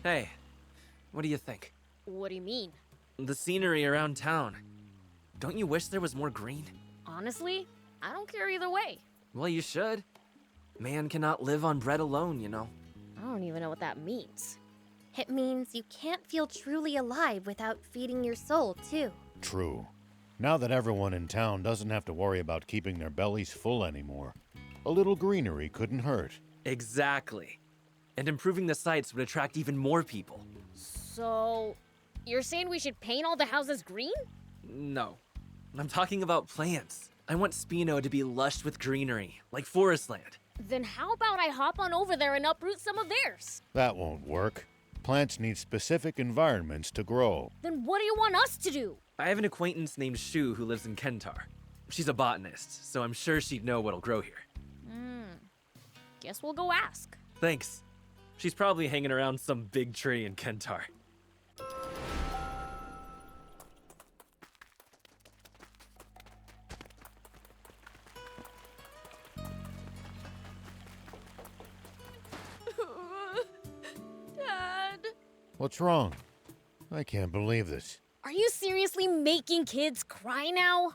Hey, what do you think? What do you mean? The scenery around town. Don't you wish there was more green? Honestly, I don't care either way. Well, you should. Man cannot live on bread alone, you know. I don't even know what that means. It means you can't feel truly alive without feeding your soul, too. True. Now that everyone in town doesn't have to worry about keeping their bellies full anymore, a little greenery couldn't hurt. Exactly. And improving the sights would attract even more people. So, you're saying we should paint all the houses green? No. I'm talking about plants. I want Spino to be lush with greenery, like forest land. Then how about I hop on over there and uproot some of theirs? That won't work. Plants need specific environments to grow. Then what do you want us to do? I have an acquaintance named Shu who lives in Kentar. She's a botanist, so I'm sure she'd know what'll grow here. Guess we'll go ask. Thanks. She's probably hanging around some big tree in Kentar. Dad, What's wrong? I can't believe this. are you seriously making kids cry now?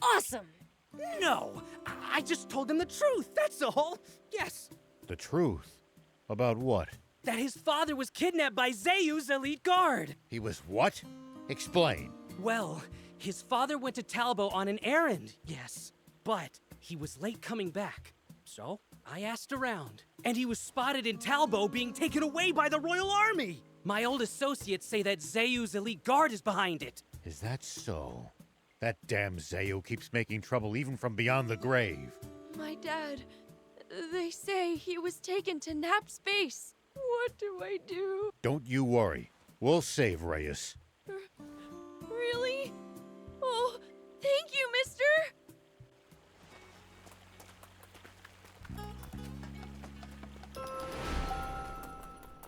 Awesome! No! I just told him the truth, that's all! Yes, The truth? About what? that his father was kidnapped by Zayu's elite guard! He was what? Explain. Well, his father went to Talbo on an errand, yes, but he was late coming back. So, I asked around, and he was spotted in Talbo being taken away by the Royal Army! My old associates say that Zayu's elite guard is behind it. Is that so? That damn Zayu keeps making trouble even from beyond the grave. My dad. They say he was taken to Nap Space. What do I do? Don't you worry. We'll save Reyes. Really? Oh, thank you, mister!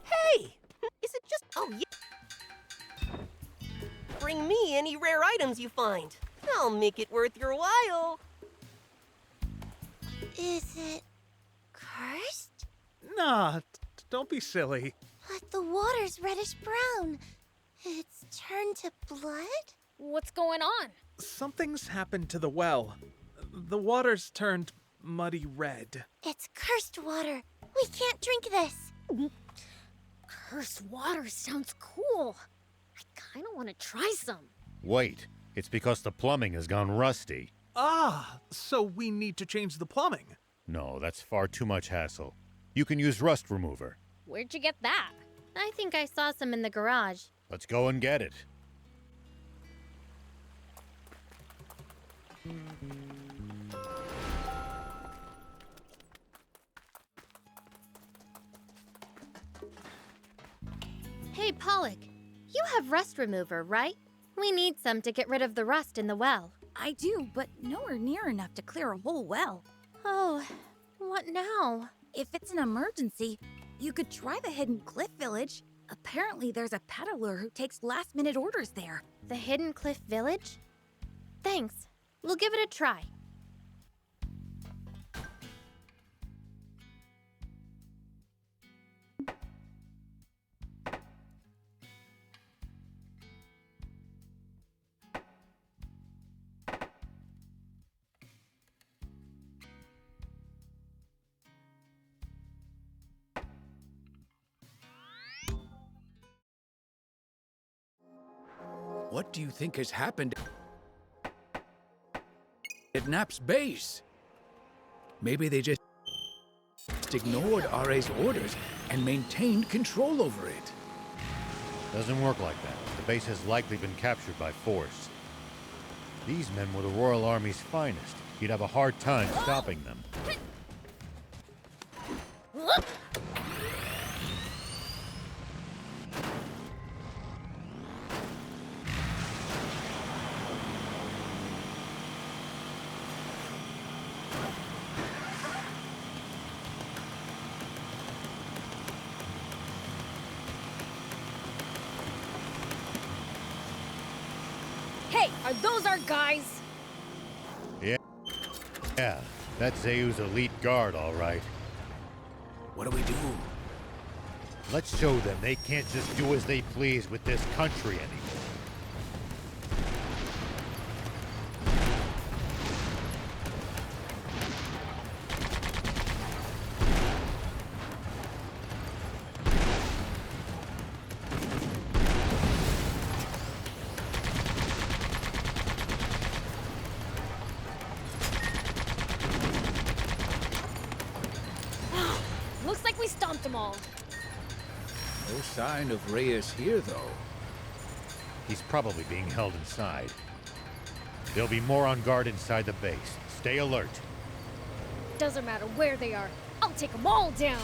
Hey! Is it just... Oh, yeah. Bring me any rare items you find. I'll make it worth your while. Is it cursed? Nah, don't be silly. But the water's reddish brown. It's turned to blood? What's going on? Something's happened to the well. The water's turned muddy red. It's cursed water. We can't drink this. Cursed water sounds cool. I kinda wanna try some. Wait, it's because the plumbing has gone rusty. Ah, so we need to change the plumbing. No, that's far too much hassle. You can use rust remover. Where'd you get that? I think I saw some in the garage. Let's go and get it. Hey, Pollock. You have rust remover, right? We need some to get rid of the rust in the well. I do, but nowhere near enough to clear a whole well. Oh, what now? If it's an emergency, you could try the Hidden Cliff Village. Apparently there's a peddler who takes last-minute orders there. The Hidden Cliff Village? Thanks. We'll give it a try. What do you think has happened at Nap's base? Maybe they just ignored RA's orders and maintained control over it. Doesn't work like that. The base has likely been captured by force. These men were the Royal Army's finest. You'd have a hard time stopping them. Hey, are those our guys? Yeah, that's Zeu's elite guard, all right. What do we do? Let's show them they can't just do as they please with this country anymore. Looks like we stomped them all. No sign of Reyes here, though. He's probably being held inside. There'll be more on guard inside the base. Stay alert. Doesn't matter where they are. I'll take them all down.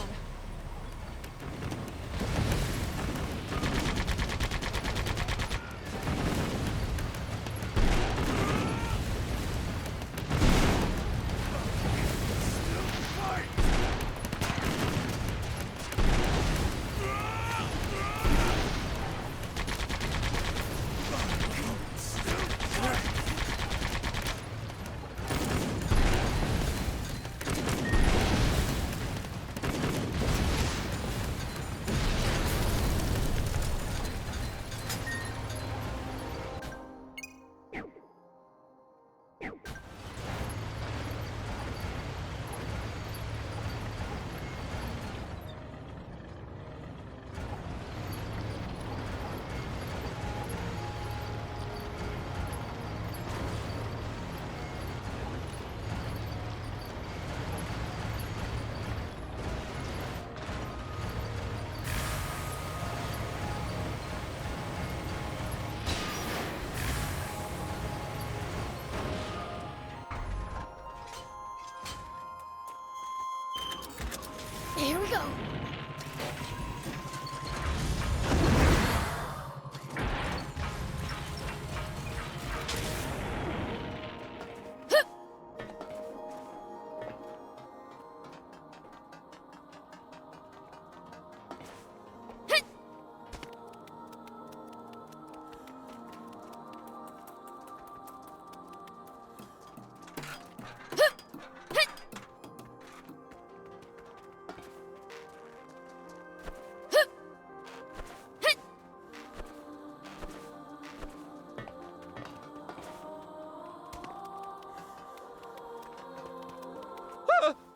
Here we go.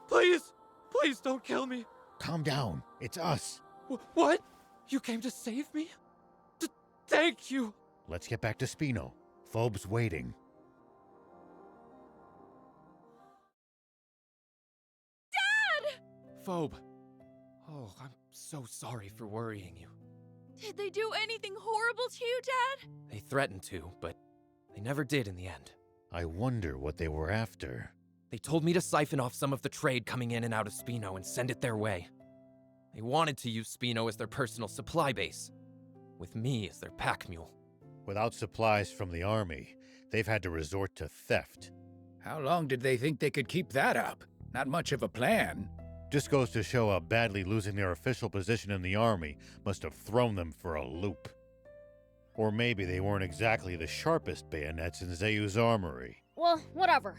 Please! Please don't kill me! Calm down. It's us. What? You came to save me? Thank you! Let's get back to Spino. Phobe's waiting. Dad! Phobe. Oh, I'm so sorry for worrying you. Did they do anything horrible to you, Dad? They threatened to, but they never did in the end. I wonder what they were after. They told me to siphon off some of the trade coming in and out of Spino and send it their way. They wanted to use Spino as their personal supply base, with me as their pack mule. Without supplies from the army, they've had to resort to theft. How long did they think they could keep that up? Not much of a plan. Just goes to show how badly losing their official position in the army must have thrown them for a loop. Or maybe they weren't exactly the sharpest bayonets in Zayu's armory. Well, whatever.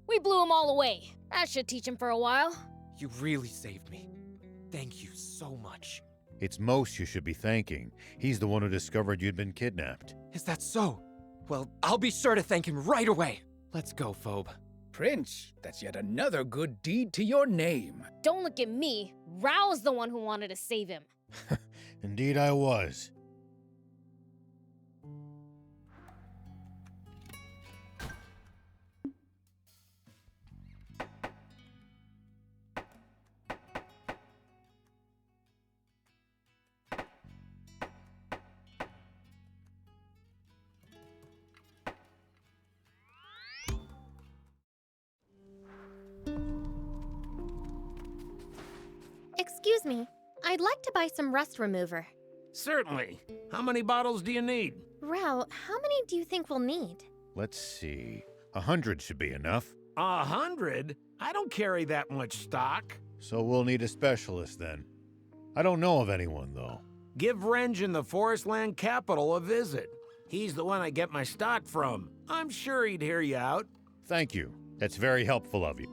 We blew them all away. That should teach him for a while. You really saved me. Thank you so much. It's Most you should be thanking. He's the one who discovered you'd been kidnapped. Is that so? Well, I'll be sure to thank him right away. Let's go, Phobe. Prince, that's yet another good deed to your name. Don't look at me. Rao's the one who wanted to save him. Indeed I was. Excuse me, I'd like to buy some rust remover. Certainly. How many bottles do you need? Rao, how many do you think we'll need? Let's see. 100 should be enough. 100? I don't carry that much stock. So we'll need a specialist then. I don't know of anyone, though. Give Renge in the Forestland capital a visit. He's the one I get my stock from. I'm sure he'd hear you out. Thank you. That's very helpful of you.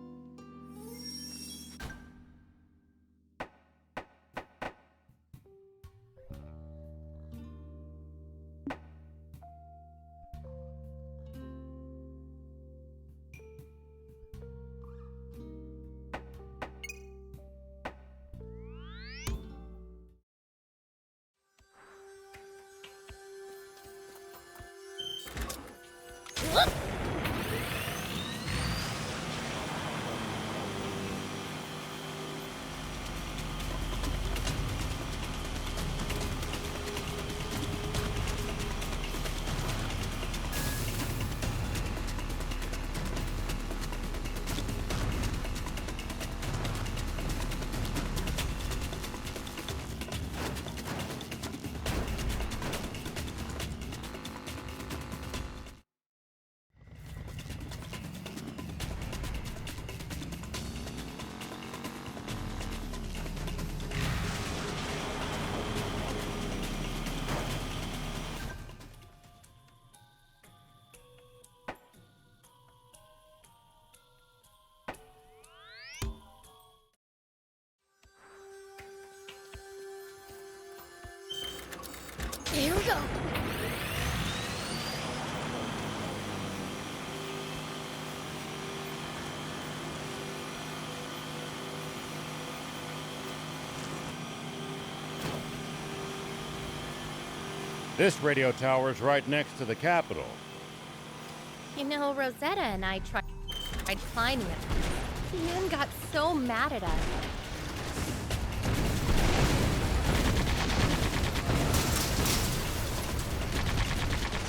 Here we go. This radio tower's right next to the Capitol. You know, Rosetta and I tried climbing it. He even got so mad at us.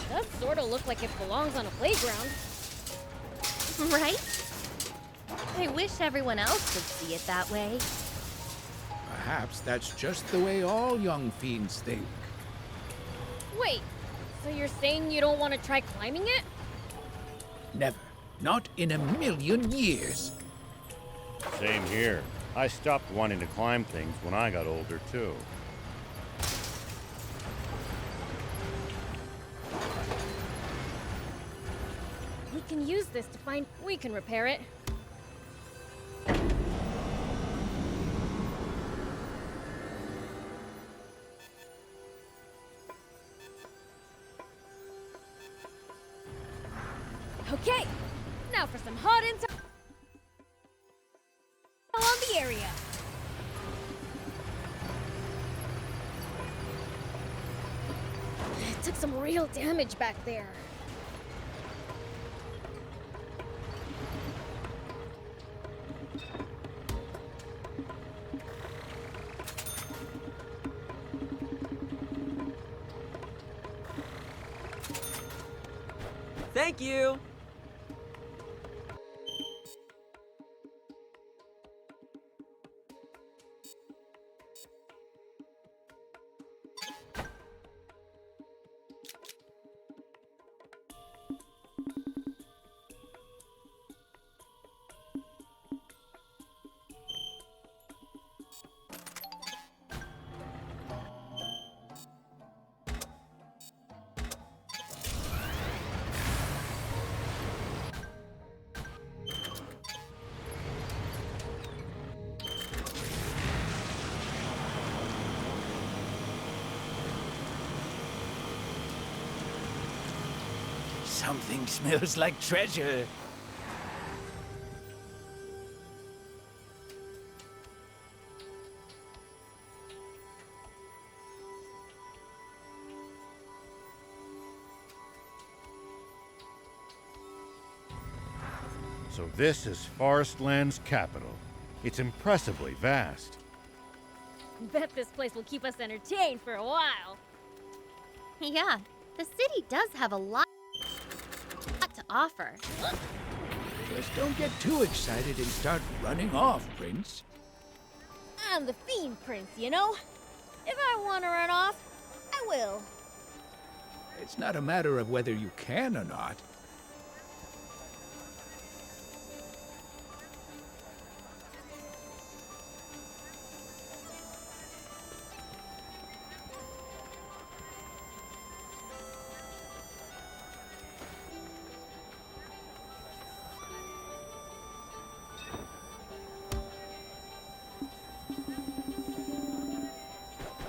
Does sort of look like it belongs on a playground. Right? I wish everyone else could see it that way. Perhaps that's just the way all young fiends think. Wait, so you're saying you don't want to try climbing it? Never. Not in a million years. Same here. I stopped wanting to climb things when I got older, too. We can use this to find... We can repair it. Okay, now for some hot intel on the area. It took some real damage back there. Thank you! Something smells like treasure. So this is Forestland's capital. It's impressively vast. Bet this place will keep us entertained for a while. Yeah, the city does have a lot to offer. Just don't get too excited and start running off, Prince. I'm the Fiend Prince, you know? If I want to run off, I will. It's not a matter of whether you can or not.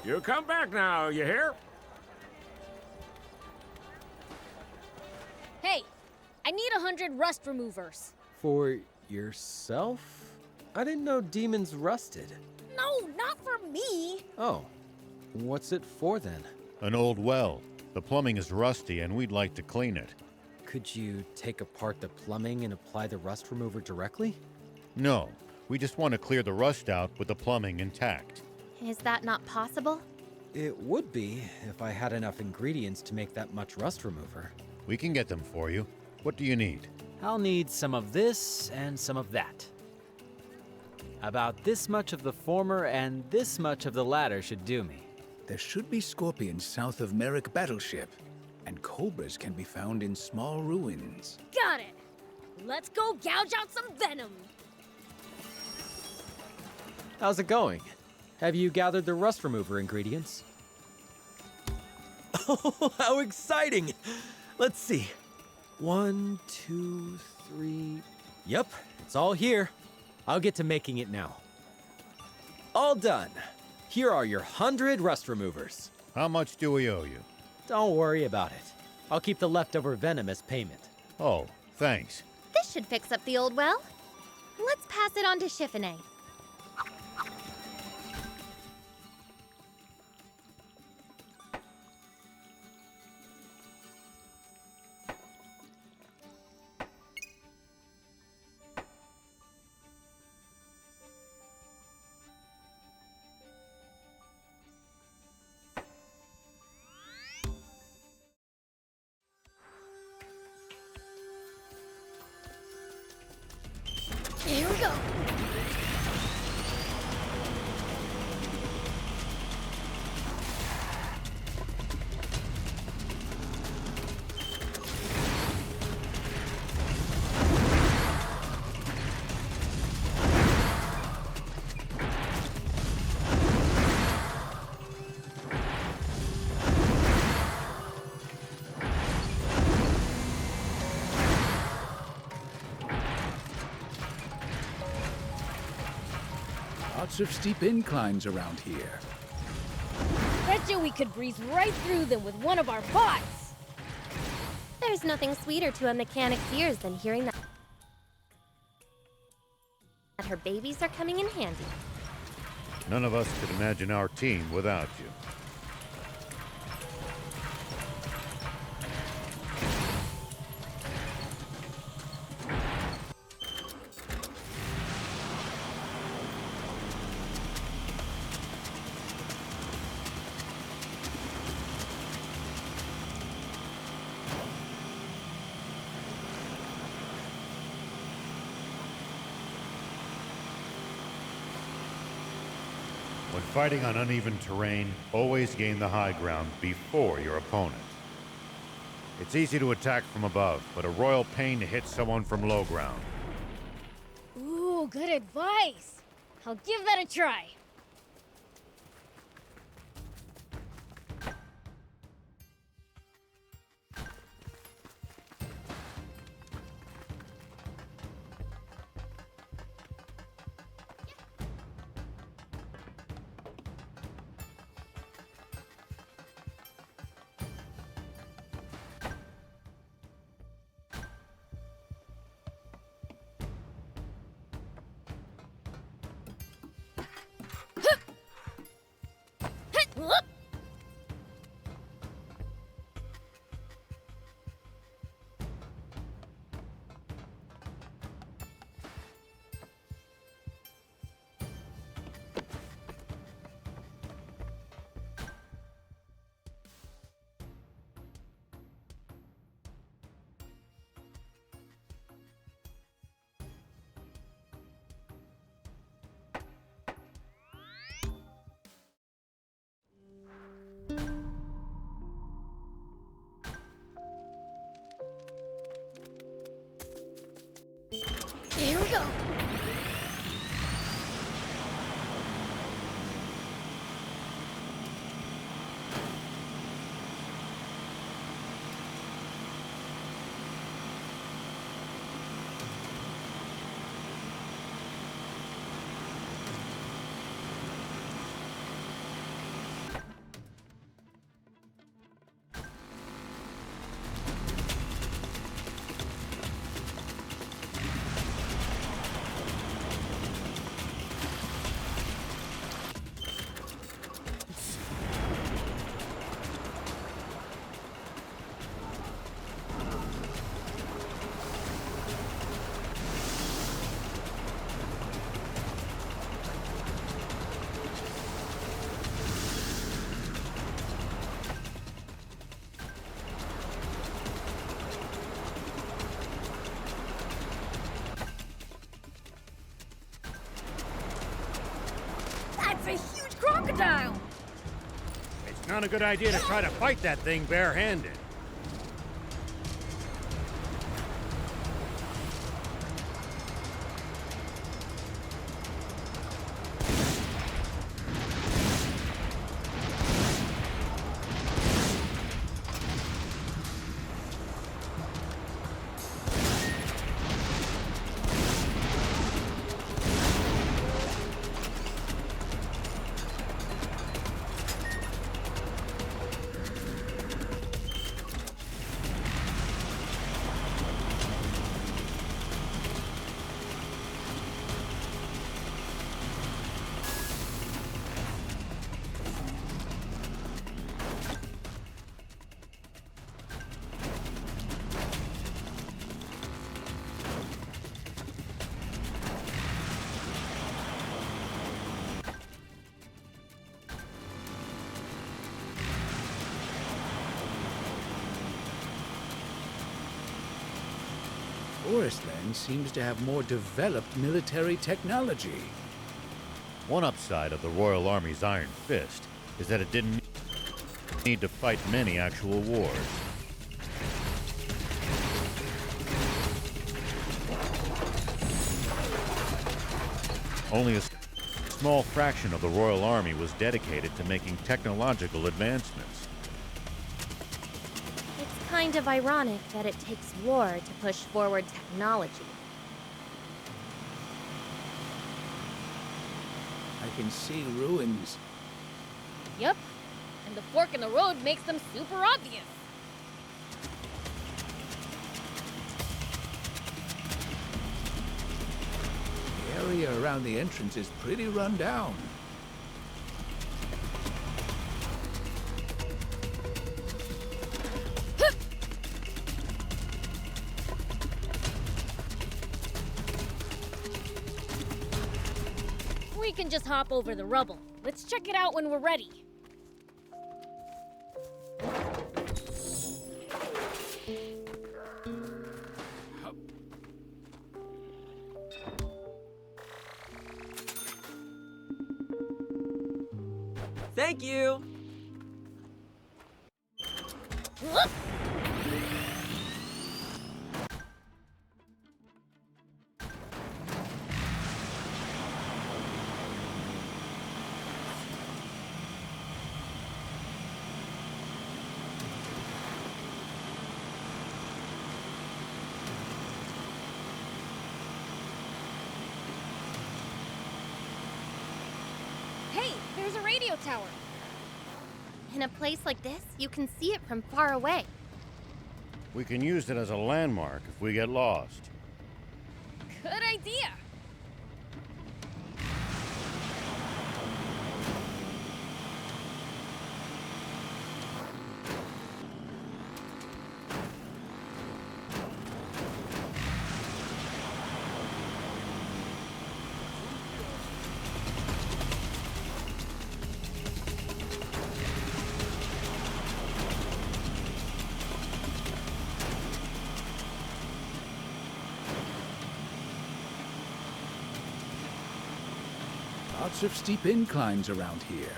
You come back now, you hear? Hey, I need 100 rust removers. For yourself? I didn't know demons rusted. No, not for me. Oh, what's it for then? An old well. The plumbing is rusty and we'd like to clean it. Could you take apart the plumbing and apply the rust remover directly? No, we just want to clear the rust out with the plumbing intact. Is that not possible? It would be if I had enough ingredients to make that much rust remover. We can get them for you. What do you need? I'll need some of this and some of that. About this much of the former and this much of the latter should do me. There should be scorpions south of Merrick Battleship, and cobras can be found in small ruins. Got it. Let's go gouge out some venom. How's it going? Have you gathered the rust remover ingredients? Oh, how exciting! Let's see. 1, 2, 3. Yep, it's all here. I'll get to making it now. All done. Here are your 100 rust removers. How much do we owe you? Don't worry about it. I'll keep the leftover venom as payment. Oh, thanks. This should fix up the old well. Let's pass it on to Chiffonnet. Here we go. Lots of steep inclines around here. Bet you we could breeze right through them with one of our bots. There's nothing sweeter to a mechanic's ears than hearing that her babies are coming in handy. None of us could imagine our team without you. When fighting on uneven terrain, always gain the high ground before your opponent. It's easy to attack from above, but a royal pain to hit someone from low ground. Ooh, good advice. I'll give that a try. Here we go. That's a huge crocodile! It's not a good idea to try to fight that thing barehanded. Forestland seems to have more developed military technology. One upside of the Royal Army's Iron Fist is that it didn't need to fight many actual wars. Only a small fraction of the Royal Army was dedicated to making technological advancements. It's kind of ironic that it takes war to push forward technology. I can see ruins. Yep. And the fork in the road makes them super obvious. The area around the entrance is pretty run down. We can just hop over the rubble. Let's check it out when we're ready. Thank you! Hey, there's a radio tower. In a place like this, you can see it from far away. We can use it as a landmark if we get lost. Good idea. Lots of steep inclines around here.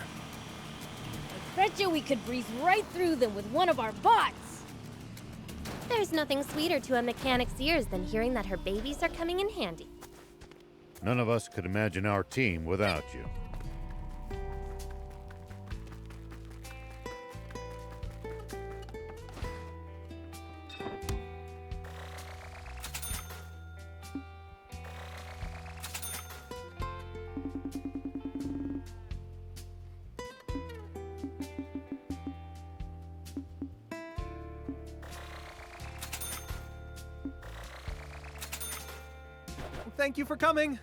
Bet you we could breeze right through them with one of our bots! There's nothing sweeter to a mechanic's ears than hearing that her babies are coming in handy. None of us could imagine our team without you. Thank you for coming.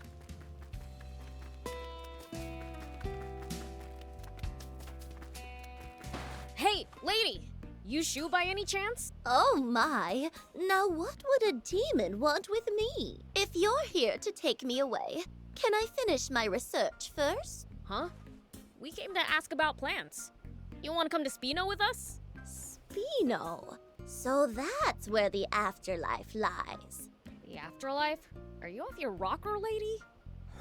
Hey, lady! You Shu by any chance? Oh my! Now what would a demon want with me? If you're here to take me away, can I finish my research first? Huh? We came to ask about plants. You want to come to Spino with us? Spino? So that's where the afterlife lies. The afterlife? Are you off your rocker, lady?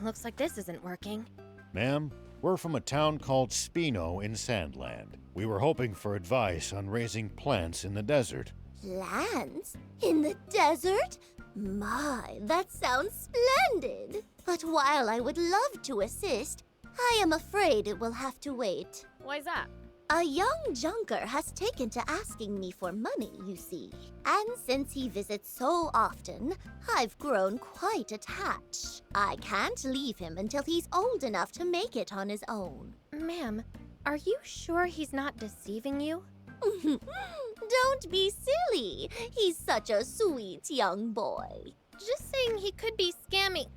Looks like this isn't working. Ma'am, we're from a town called Spino in Sandland. We were hoping for advice on raising plants in the desert. Plants? In the desert? My, that sounds splendid. But while I would love to assist, I am afraid it will have to wait. Why's that? A young junker has taken to asking me for money, you see. And since he visits so often, I've grown quite attached. I can't leave him until he's old enough to make it on his own. Ma'am, are you sure he's not deceiving you? Don't be silly. He's such a sweet young boy. Just saying he could be scamming.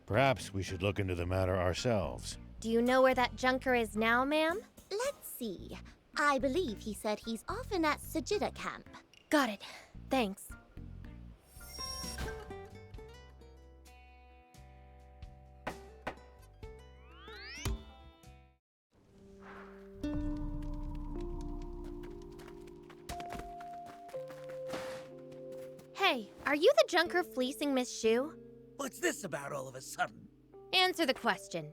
Perhaps we should look into the matter ourselves. Do you know where that junker is now, ma'am? Let's see. I believe he said he's often at Sajida camp. Got it. Thanks. Hey, are you the junker fleecing Miss Shu? What's this about all of a sudden? Answer the question.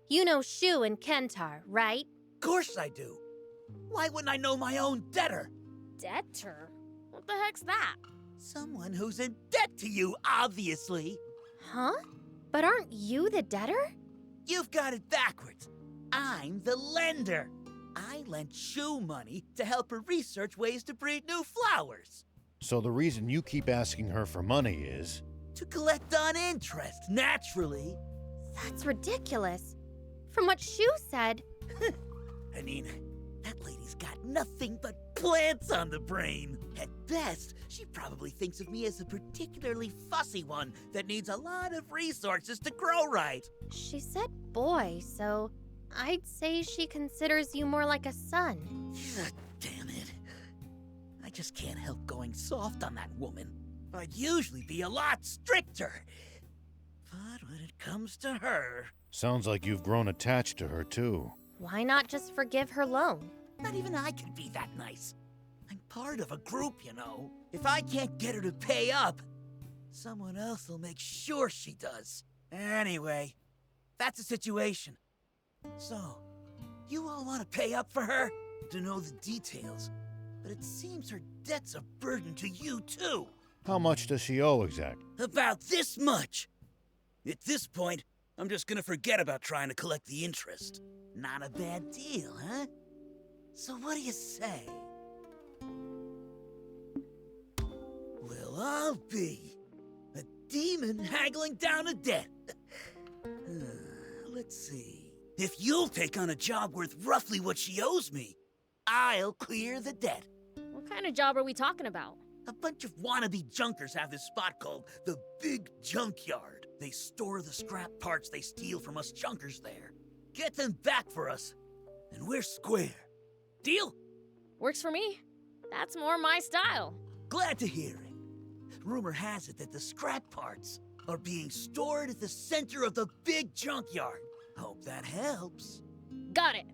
You know Shu and Kentar, right? Of course I do. Why wouldn't I know my own debtor? Debtor? What the heck's that? Someone who's in debt to you, obviously. Huh? But aren't you the debtor? You've got it backwards. I'm the lender. I lent Shu money to help her research ways to breed new flowers. So the reason you keep asking her for money is... To collect on interest, naturally. That's ridiculous. From what Shu said... I mean, that lady's got nothing but plants on the brain. At best, she probably thinks of me as a particularly fussy one that needs a lot of resources to grow right. She said boy, so I'd say she considers you more like a son. Damn it. I just can't help going soft on that woman. I'd usually be a lot stricter. But when it comes to her... Sounds like you've grown attached to her, too. Why not just forgive her loan? Not even I can be that nice. I'm part of a group, you know. If I can't get her to pay up, someone else will make sure she does. Anyway, that's the situation. So, you all want to pay up for her? To know the details. But it seems her debt's a burden to you, too. How much does she owe exactly? About this much. At this point, I'm just gonna forget about trying to collect the interest. Not a bad deal, huh? So what do you say? Well, I'll be a demon haggling down a debt. Let's see. If you'll take on a job worth roughly what she owes me, I'll clear the debt. What kind of job are we talking about? A bunch of wannabe junkers have this spot called the Big Junkyard. They store the scrap parts they steal from us junkers there. Get them back for us, and we're square. Deal? Works for me. That's more my style. Glad to hear it. Rumor has it that the scrap parts are being stored at the center of the Big Junkyard. Hope that helps. Got it.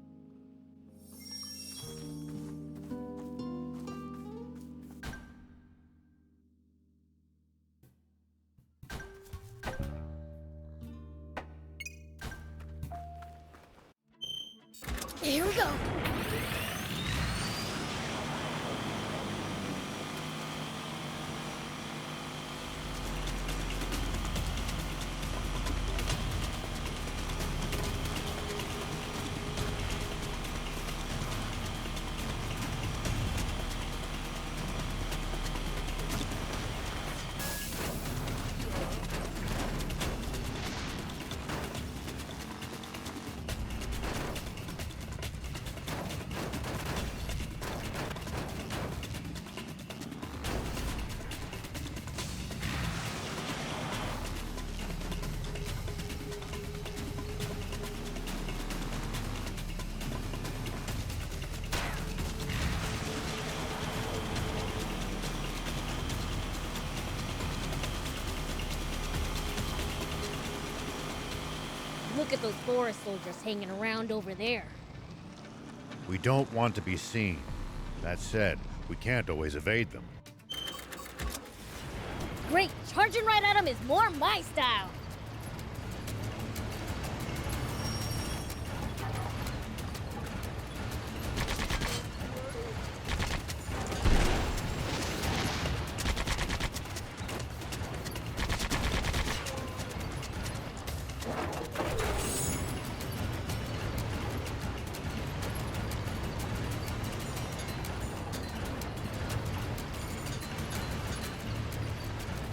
Here we go. Look at those forest soldiers hanging around over there. We don't want to be seen. That said, we can't always evade them. Great, charging right at them is more my style.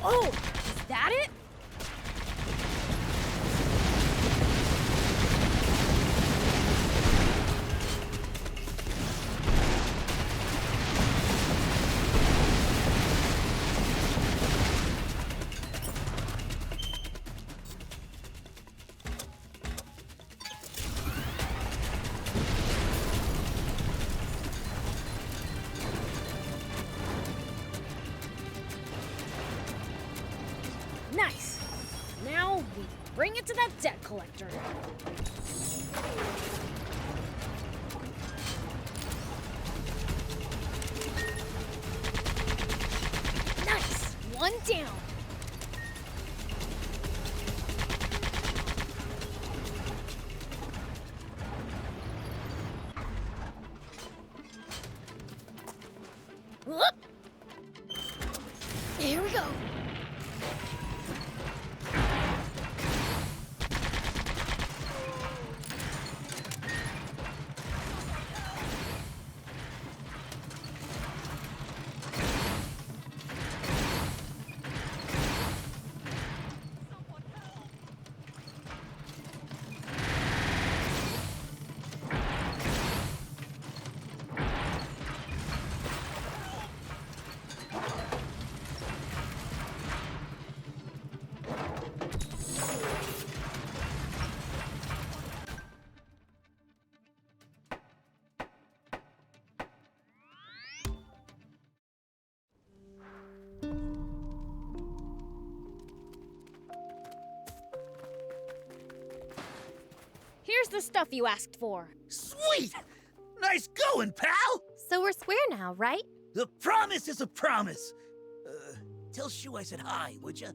Oh, is that it? Nice. Now we bring it to that debt collector. Nice. One down. Whoop. Here we go. Here's the stuff you asked for. Sweet! Nice going, pal! So we're square now, right? A promise is a promise. Tell Shu I said hi, would ya?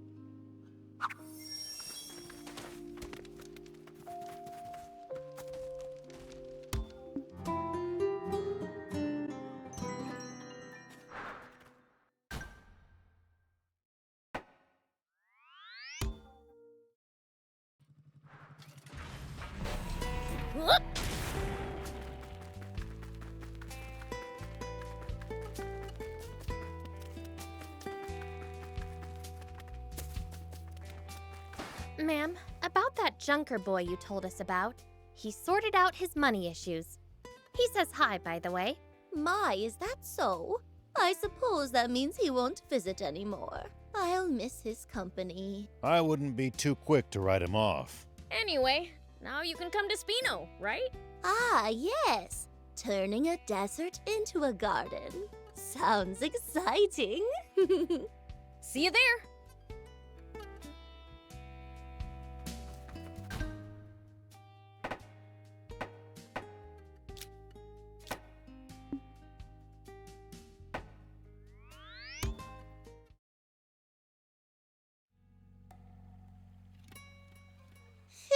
Whoop. Ma'am, about that junker boy you told us about, he sorted out his money issues. He says hi, by the way. My, is that so? I suppose that means he won't visit anymore. I'll miss his company. I wouldn't be too quick to write him off. Anyway, now you can come to Spino, right? Ah, yes. Turning a desert into a garden. Sounds exciting. See you there.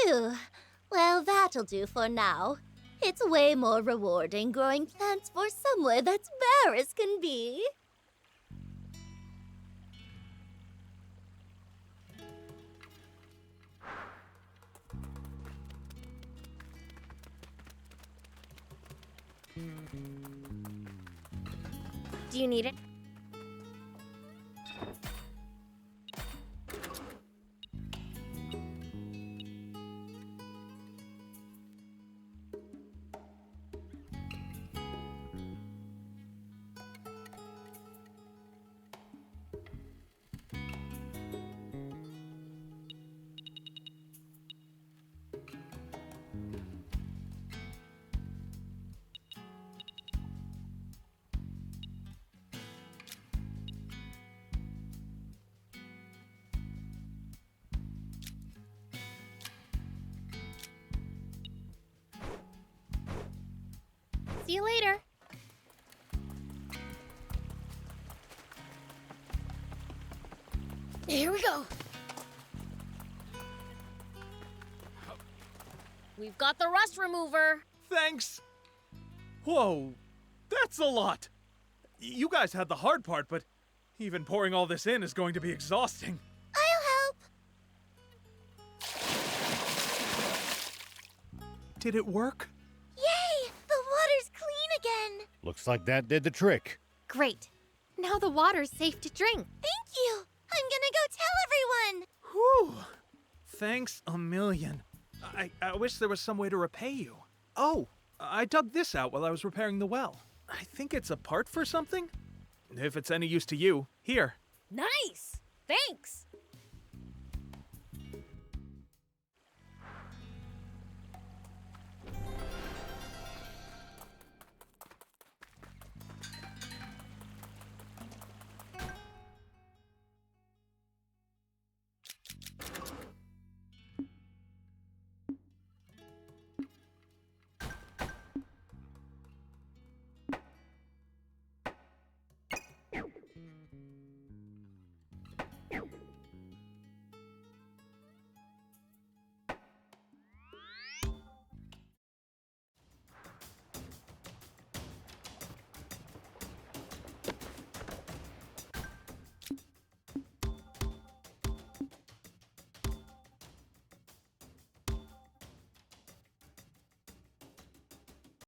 Phew. Well, that'll do for now. It's way more rewarding growing plants for somewhere that's bare as can be. Do you need it? See you later. Here we go. We've got the rust remover. Thanks. Whoa, that's a lot. You guys had the hard part, but even pouring all this in is going to be exhausting. I'll help. Did it work? Yay! The water's clean again. Looks like that did the trick. Great. Now the water's safe to drink. Thank you. I'm gonna go tell everyone. Whew. Thanks a million. I wish there was some way to repay you. Oh, I dug this out while I was repairing the well. I think it's a part for something. If it's any use to you, here. Nice! Thanks!